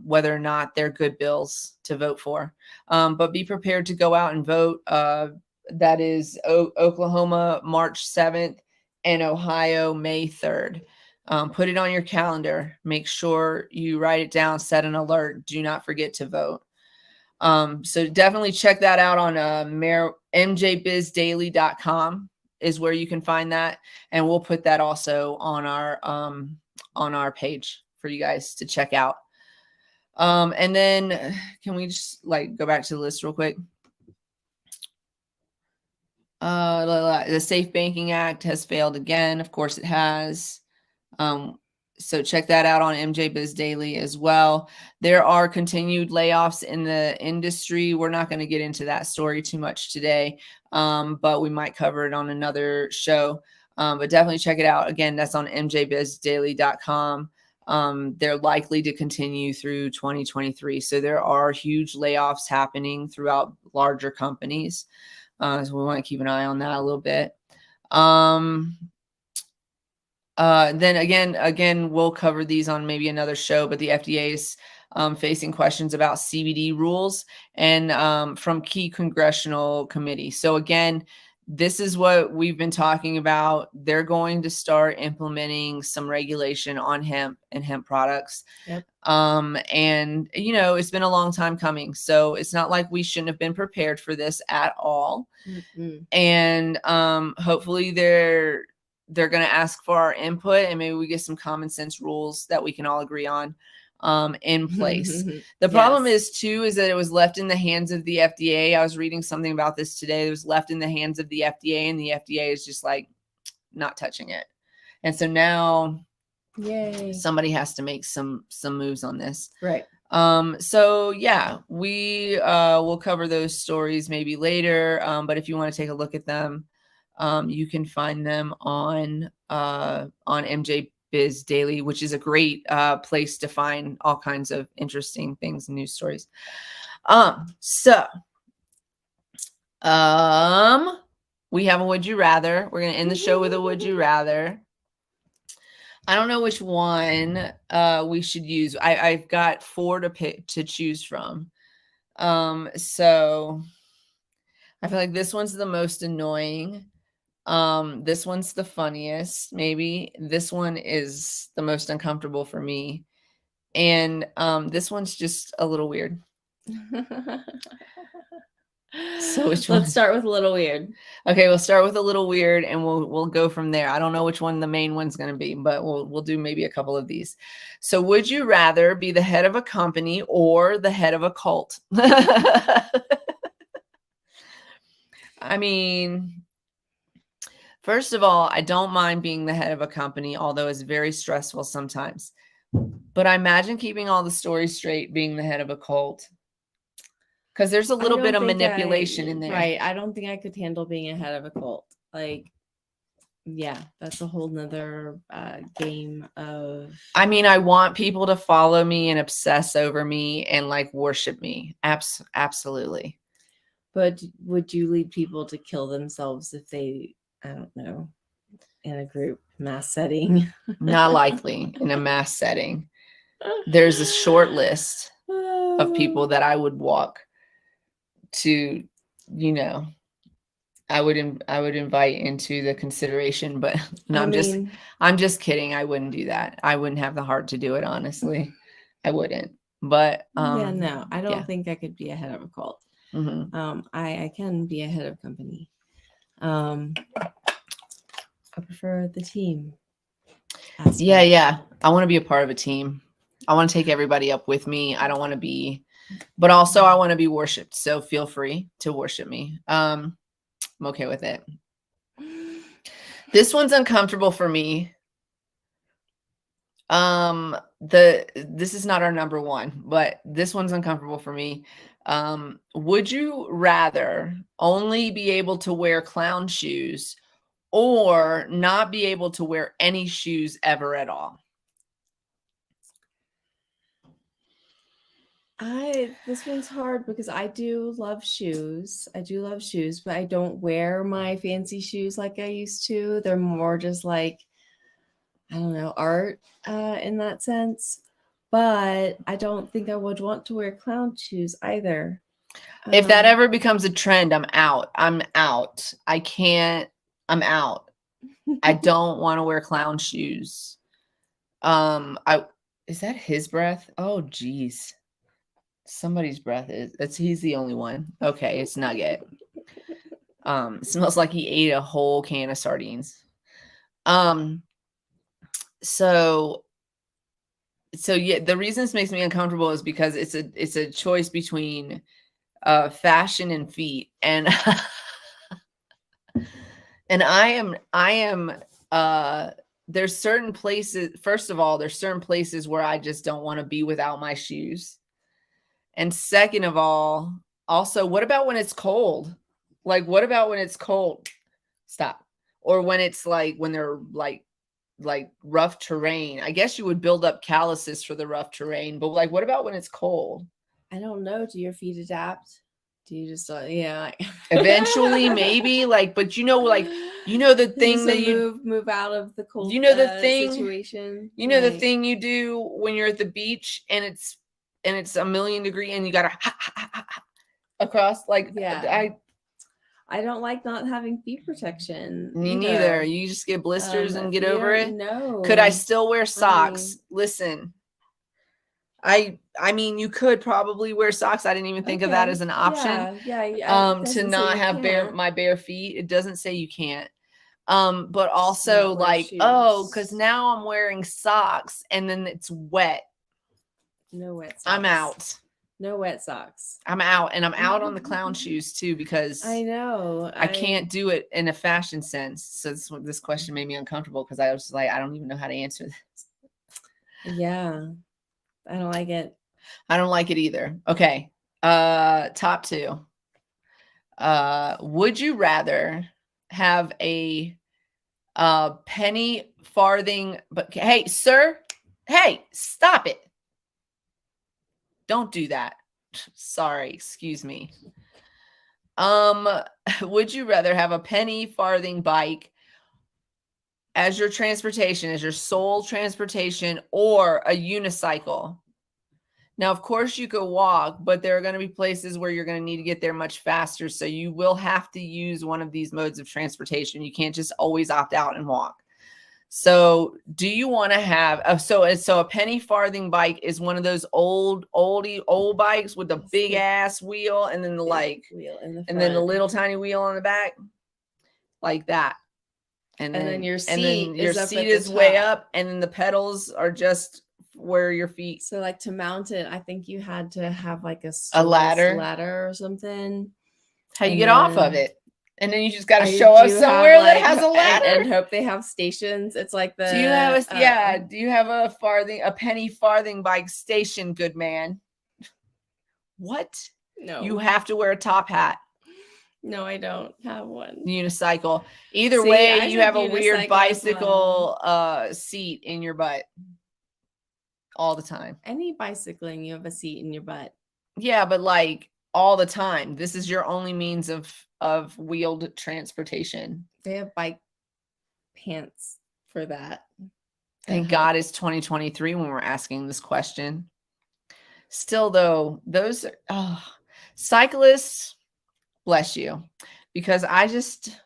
whether or not they're good bills to vote for. But be prepared to go out and vote. That is Oklahoma March 7th and Ohio May 3rd. Put it on your calendar. Make sure you write it down, set an alert. Do not forget to vote. So definitely check that out on mjbizdaily.com is where you can find that. And we'll put that also on our page for you guys to check out. And then can we just like go back to the list real quick? The Safe Banking Act has failed again. Of course it has. So check that out on MJ Biz Daily as well. There are continued layoffs in the industry. We're not going to get into that story too much today, but we might cover it on another show. But definitely check it out. Again, that's on mjbizdaily.com. They're likely to continue through 2023. So there are huge layoffs happening throughout larger companies. So we want to keep an eye on that a little bit. Then again, we'll cover these on maybe another show, but the FDA's facing questions about CBD rules and from key congressional committees. So again, this is what we've been talking about. They're going to start implementing some regulation on hemp and hemp products. Yep. And it's been a long time coming. So it's not like we shouldn't have been prepared for this at all. Mm-mm. And hopefully they're going to ask for our input, and maybe we get some common sense rules that we can all agree on in place. The problem is that it was left in the hands of the FDA. I was reading something about this today. It was left in the hands of the FDA, and the FDA is just like not touching it. And so now somebody has to make some moves on this. Right. So yeah, we will cover those stories maybe later. But if you want to take a look at them, you can find them on MJ Biz Daily, which is a great place to find all kinds of interesting things and news stories. So we have a Would You Rather. We're going to end the show with a Would You Rather. I don't know which one we should use. I've got 4 to choose from. So I feel like this one's the most annoying. This one's the funniest, maybe. This one is the most uncomfortable for me. And this one's just a little weird. So which one? Let's start with a little weird. Okay, we'll start with a little weird, and we'll go from there. I don't know which one the main one's going to be, but we'll do maybe a couple of these. So, would you rather be the head of a company or the head of a cult? I mean, first of all, I don't mind being the head of a company, although it's very stressful sometimes. But I imagine keeping all the stories straight being the head of a cult. Because there's a little bit of manipulation in there. Right. I don't think I could handle being a head of a cult. Like, yeah, that's a whole nother game of... I mean, I want people to follow me and obsess over me and like worship me. Absolutely. But would you lead people to kill themselves if they, I don't know, in a group mass setting? Not likely in a mass setting. There's a short list of people that I would walk to, I would invite into the consideration, but no, I'm just kidding. I wouldn't do that. I wouldn't have the heart to do it. Honestly, I wouldn't. But no, I don't think I could be a head of a cult. Mm-hmm. I can be a head of company. I prefer the team. Yeah. I want to be a part of a team. I want to take everybody up with me. I don't want to be, but also I want to be worshipped. So feel free to worship me. I'm okay with it. This one's uncomfortable for me. This is not our number one, but this one's uncomfortable for me. Would you rather only be able to wear clown shoes or not be able to wear any shoes ever at all? This one's hard because I do love shoes. But I don't wear my fancy shoes like I used to. They're more just like, I don't know, art in that sense. But I don't think I would want to wear clown shoes either. If that ever becomes a trend, I'm out. I'm out. I don't want to wear clown shoes. Is that his breath? Oh, geez. Somebody's breath he's the only one. Okay, it's Nugget. It smells like he ate a whole can of sardines. So yeah, the reason this makes me uncomfortable is because it's a choice between fashion and feet, and and I am there's certain places. First of all, there's certain places where I just don't want to be without my shoes. And second of all, also, what about when it's cold? Like, what about when it's cold? Stop. Or when it's like, when they're like rough terrain. I guess you would build up calluses for the rough terrain, but like, what about when it's cold? I don't know. Do your feet adapt? Do you just, yeah. Eventually, maybe, like, but the thing that you move out of the cold, the thing situation. the thing you do when you're at the beach and it's and it's 1,000,000 and you gotta across like I don't like not having feet protection. Me either. neither. You just get blisters and get feet over it. No. Could I still wear socks? Listen, I mean, you could probably wear socks. I didn't even think of that as an option. To not have my bare feet. It doesn't say you can't. But also like, because now I'm wearing socks and then it's wet. No wet socks. I'm out. No wet socks. I'm out, and I'm out on the clown shoes too, because I know I can't do it in a fashion sense. So this question made me uncomfortable because I was like, I don't even know how to answer this. Yeah, I don't like it. I don't like it either. Okay. Top 2. Would you rather have a penny farthing, but hey, sir, hey, stop it. Don't do that. Sorry, excuse me. Would you rather have a penny farthing bike as your transportation, as your sole transportation, or a unicycle? Now, of course, you could walk, but there are going to be places where you're going to need to get there much faster. So you will have to use one of these modes of transportation. You can't just always opt out and walk. So do you want to have so a penny farthing bike is one of those old bikes with the big ass wheel and then the wheel in the front. and then the little tiny wheel on the back, like that. And then your seat is way up, and then the pedals are just where your feet. So like to mount it, I think you had to have like a ladder or something. How you get off of it? And then you just got to show up somewhere that has a ladder and hope they have stations. It's like the. Do you have a penny farthing bike station, good man? What? No. You have to wear a top hat. No, I don't have one. Unicycle. Either way, you have a weird bicycle seat in your butt all the time. Any bicycling, you have a seat in your butt. Yeah, but like all the time. This is your only means of wheeled transportation. They have bike pants for that. Thank God it's 2023 when we're asking this question. Still though, those are cyclists, bless you, because I just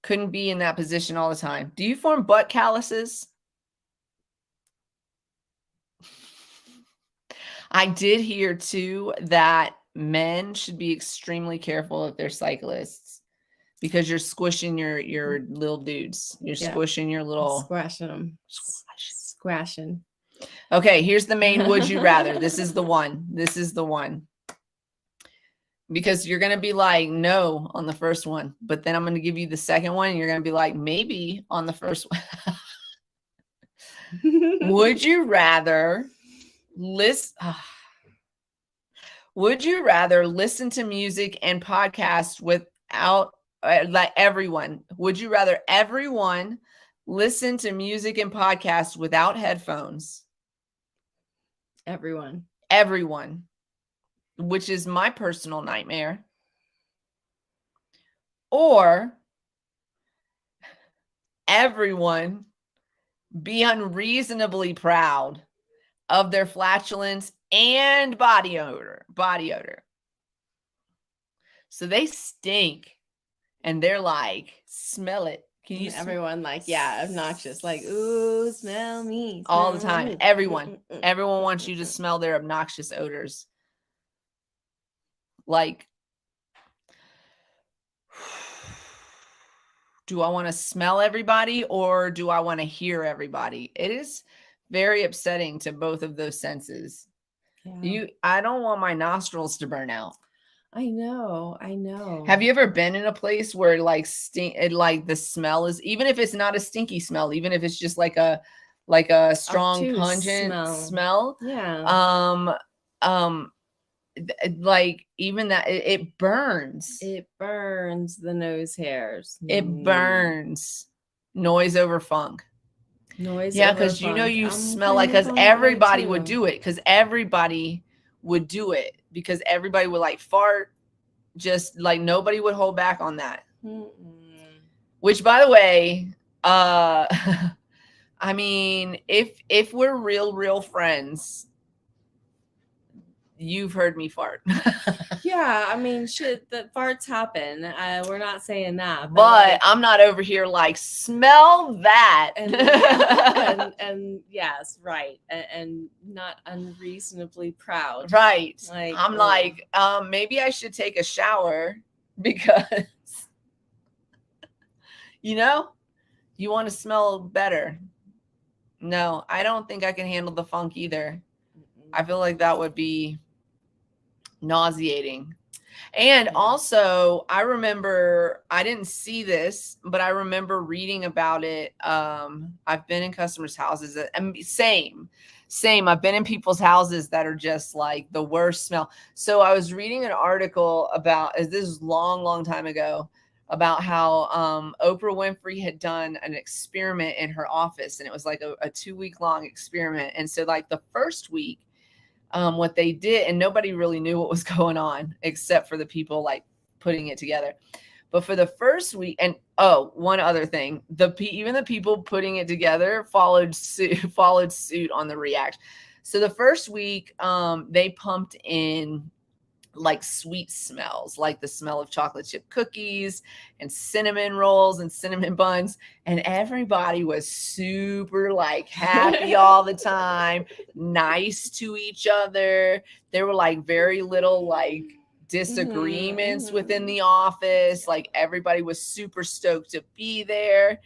couldn't be in that position all the time. Do you form butt calluses? I did hear too that men should be extremely careful if they're cyclists, because you're squishing your little dudes. You're squishing your little squashing them. Squashing. Okay, here's the main would you rather. This is the one. This is the one. Because you're going to be like, no, on the first one. But then I'm going to give you the second one. And you're going to be like, maybe on the first one. Would you rather would you rather listen to music and podcasts without like everyone? Would you rather everyone listen to music and podcasts without headphones? Everyone, which is my personal nightmare. Or everyone be unreasonably proud of their flatulence and body odor. So they stink and they're like, smell it. Can you everyone like, obnoxious, like, ooh, smell me. All the time. Me. Everyone wants you to smell their obnoxious odors. Like, do I want to smell everybody or do I want to hear everybody? It is very upsetting to both of those senses. Yeah. I don't want my nostrils to burn out. I know. Have you ever been in a place where like the smell is, even if it's not a stinky smell, even if it's just like a strong pungent smell? Yeah. Like even that it burns. It burns the nose hairs. It burns. Noise over funk. Because you smell like, because everybody would do it, because everybody would like fart, just like nobody would hold back on that. Which, by the way, I mean, if we're real friends, you've heard me fart. Yeah, I mean, shit, the farts happen. We're not saying that, but like, I'm not over here like, smell that. and yes, right, and not unreasonably proud. Right. Like, I'm like, maybe I should take a shower because, you want to smell better. No, I don't think I can handle the funk either. I feel like that would be nauseating. And also, I remember, I didn't see this, but I remember reading about it. I've been in customers' houses, and same. I've been in people's houses that are just like the worst smell. So I was reading an article about, this is long time ago, about how Oprah Winfrey had done an experiment in her office, and it was like a 2-week long experiment. And so like the first week, what they did, and nobody really knew what was going on except for the people like putting it together. But for the first week, and one other thing, even the people putting it together followed suit on the reaction. So the first week, they pumped in like sweet smells, like the smell of chocolate chip cookies and cinnamon rolls and cinnamon buns. And everybody was super like happy all the time, nice to each other. There were like very little like disagreements within the office. Like everybody was super stoked to be there.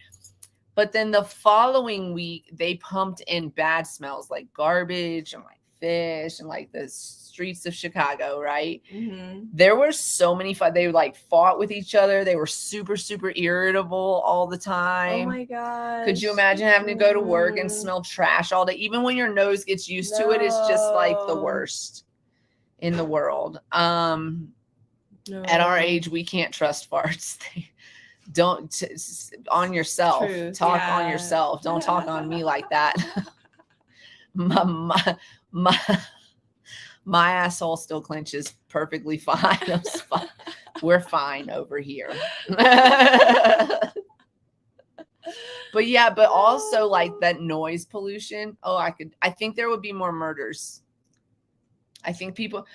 But then the following week, they pumped in bad smells like garbage and like fish and like the streets of Chicago, right? There were so many they like fought with each other. They were super irritable all the time. Oh my gosh. Could you imagine having to go to work and smell trash all day? Even when your nose gets used to it, it's just like the worst in the world. At our age, we can't trust farts. Don't on yourself. True. Talk on yourself. Don't talk on me like that. My asshole still clenches perfectly fine. We're fine over here. But yeah, but also like that noise pollution. I think there would be more murders. I feel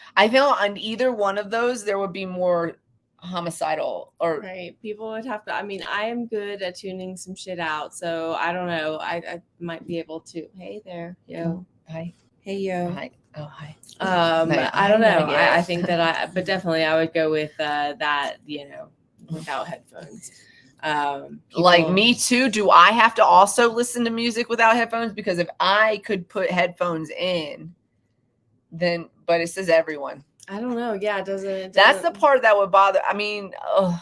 on either one of those, there would be more homicidal or right. People would have to, I mean, I am good at tuning some shit out. So I don't know. I might be able to, hey there. Yo. Hi. Hey, yo. Hi. Oh, hi. I don't know. I think that but definitely I would go with that, without headphones. Like me too. Do I have to also listen to music without headphones? Because if I could put headphones in, then, but it says everyone. I don't know. Yeah, it doesn't. That's the part that would bother. I mean, no.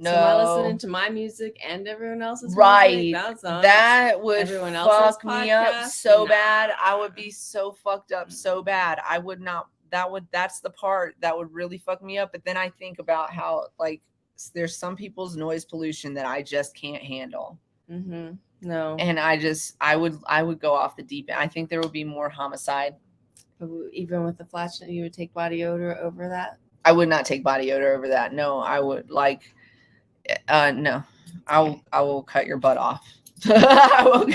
So am I listening to my music and everyone else's right. music? That would fuck me up so bad. I would be so fucked up so bad. I would not. That's the part that would really fuck me up. But then I think about how like there's some people's noise pollution that I just can't handle. No. And I would go off the deep end. I think there would be more homicide. Even with the flash, you would take body odor over that? I would not take body odor over that. No, I would like, no, I will cut your butt off. We'll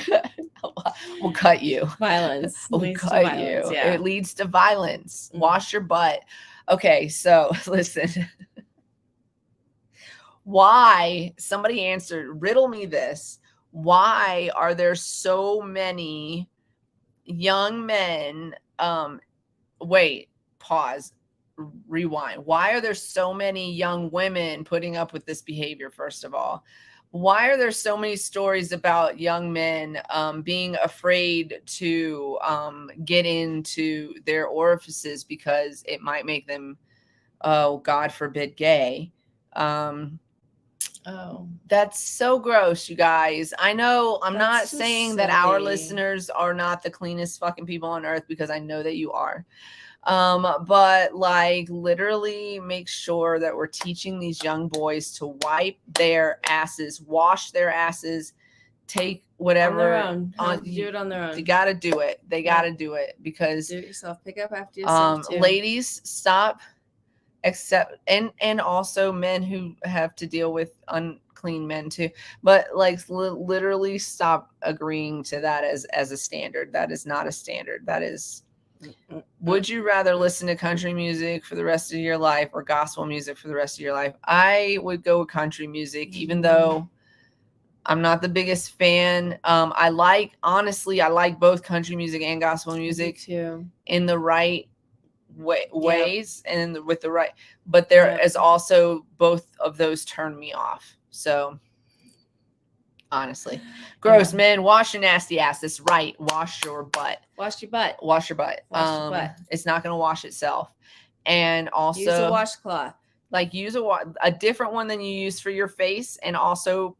cut you. Violence. We'll cut you. Yeah. It leads to violence. Wash your butt. Okay, so listen. Why, somebody answered, riddle me this. Why are there so many young men, pause, rewind. Why are there so many young women putting up with this behavior, first of all? Why are there so many stories about young men being afraid to get into their orifices because it might make them, God forbid, gay? That's so gross, you guys. I know I'm not saying that our listeners are not the cleanest fucking people on earth, because I know that you are. But like literally make sure that we're teaching these young boys to wipe their asses, wash their asses, take whatever on their own. Do it on their own. You got to do it. They got to do it, because do it yourself. Pick up after yourself too. Ladies, stop. And also men who have to deal with unclean men too, but like literally stop agreeing to that as a standard. That is not a standard. That is Would you rather listen to country music for the rest of your life or gospel music for the rest of your life? I would go with country music, even though I'm not the biggest fan. I like both country music and gospel music too. In the right ways and with the right, but there is also both of those turn me off. So honestly, gross, men, wash your nasty ass. That's right. Wash your butt. Wash your butt. Wash your butt. Wash your butt. It's not going to wash itself. And also use a washcloth. Like use a different one than you use for your face, and also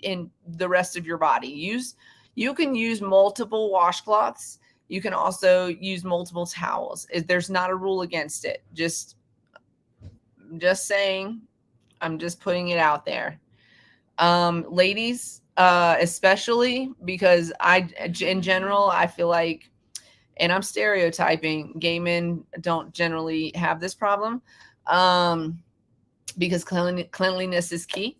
in the rest of your body. You can use multiple washcloths. You can also use multiple towels. There's not a rule against it. Just saying. I'm just putting it out there. Ladies, especially because in general, I feel like, and I'm stereotyping, gay men don't generally have this problem. Because cleanliness is key.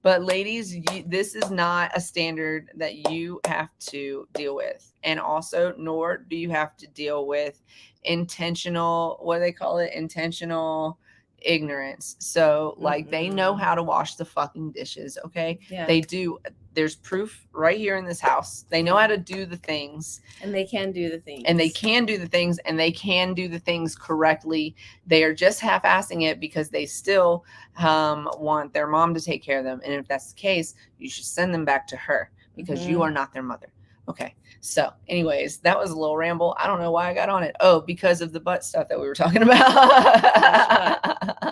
But ladies, this is not a standard that you have to deal with. And also, nor do you have to deal with intentional, what do they call it? Intentional ignorance. So like they know how to wash the fucking dishes. Okay. Yeah. They do. There's proof right here in this house. They know how to do the things. And they can do the things. And they can do the things, and they can do the things correctly. They are just half-assing it because they still want their mom to take care of them. And if that's the case, you should send them back to her because you are not their mother. Okay. So anyways, that was a little ramble. I don't know why I got on it. Oh, because of the butt stuff that we were talking about.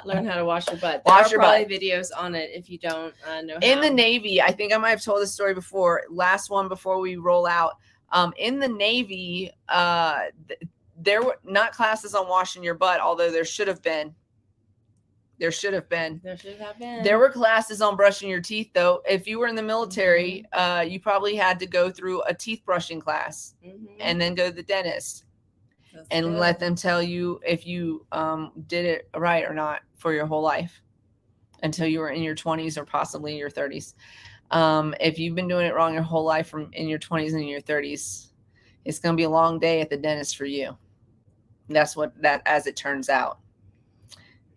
Learn how to wash your butt. There are probably videos on it if you don't know how. In the Navy, I think I might have told this story before. Last one before we roll out. In the Navy, there were not classes on washing your butt, although there should have been. There were classes on brushing your teeth, though. If you were in the military, you probably had to go through a teeth brushing class and then go to the dentist and let them tell you if you did it right or not for your whole life until you were in your 20s or possibly in your 30s. If you've been doing it wrong your whole life from in your 20s and in your 30s, it's going to be a long day at the dentist for you. That's as it turns out.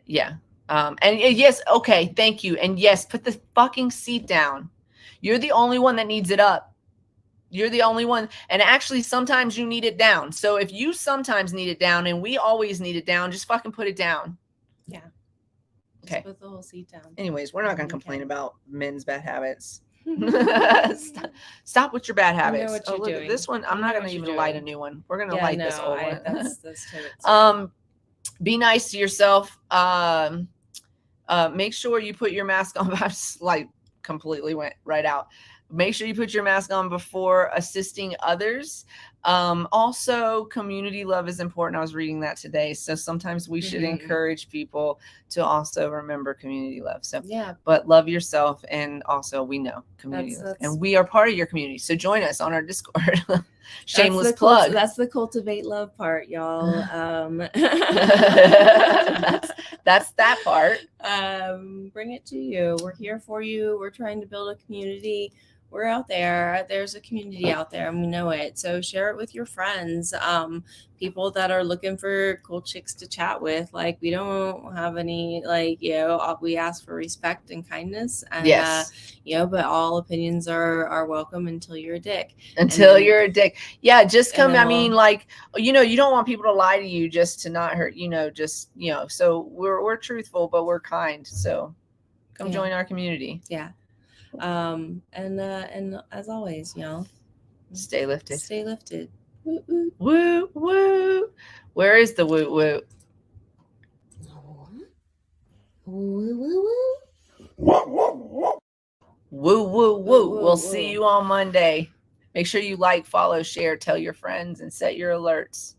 Yeah. And yes, okay, thank you. And yes, put the fucking seat down. You're the only one that needs it up. You're the only one. And actually, sometimes you need it down. So if you sometimes need it down and we always need it down, just fucking put it down. Yeah. Okay. Just put the whole seat down. Anyways, we're not going to complain about men's bad habits. Stop with your bad habits. Look at this one. I'm not going to even light a new one. We're going to light this old one. That's be nice to yourself. Make sure you put your mask on. I just completely went right out. Make sure you put your mask on before assisting others. Also, community love is important. I was reading that today. So sometimes we should encourage people to also remember community love. So yeah, but love yourself. And also we know community love. And we are part of your community. So join us on our Discord. Shameless plug. That's the cultivate love part, y'all. That's that part. Bring it to you. We're here for you. We're trying to build a community. We're out there. There's a community out there and we know it. So share it with your friends. People that are looking for cool chicks to chat with. Like we don't have any, we ask for respect and kindness. And, yes. But all opinions are welcome until you're a dick. You're a dick. Yeah. Just come. You don't want people to lie to you just to not hurt, so we're truthful, but we're kind. So come join our community. Yeah. And as always, y'all, stay lifted. Stay lifted. Woo, woo. Woo, woo. Where is the woo, woo? Woo, woo, woo. Woo, woo, woo. We'll see you on Monday. Make sure you follow, share, tell your friends, and set your alerts.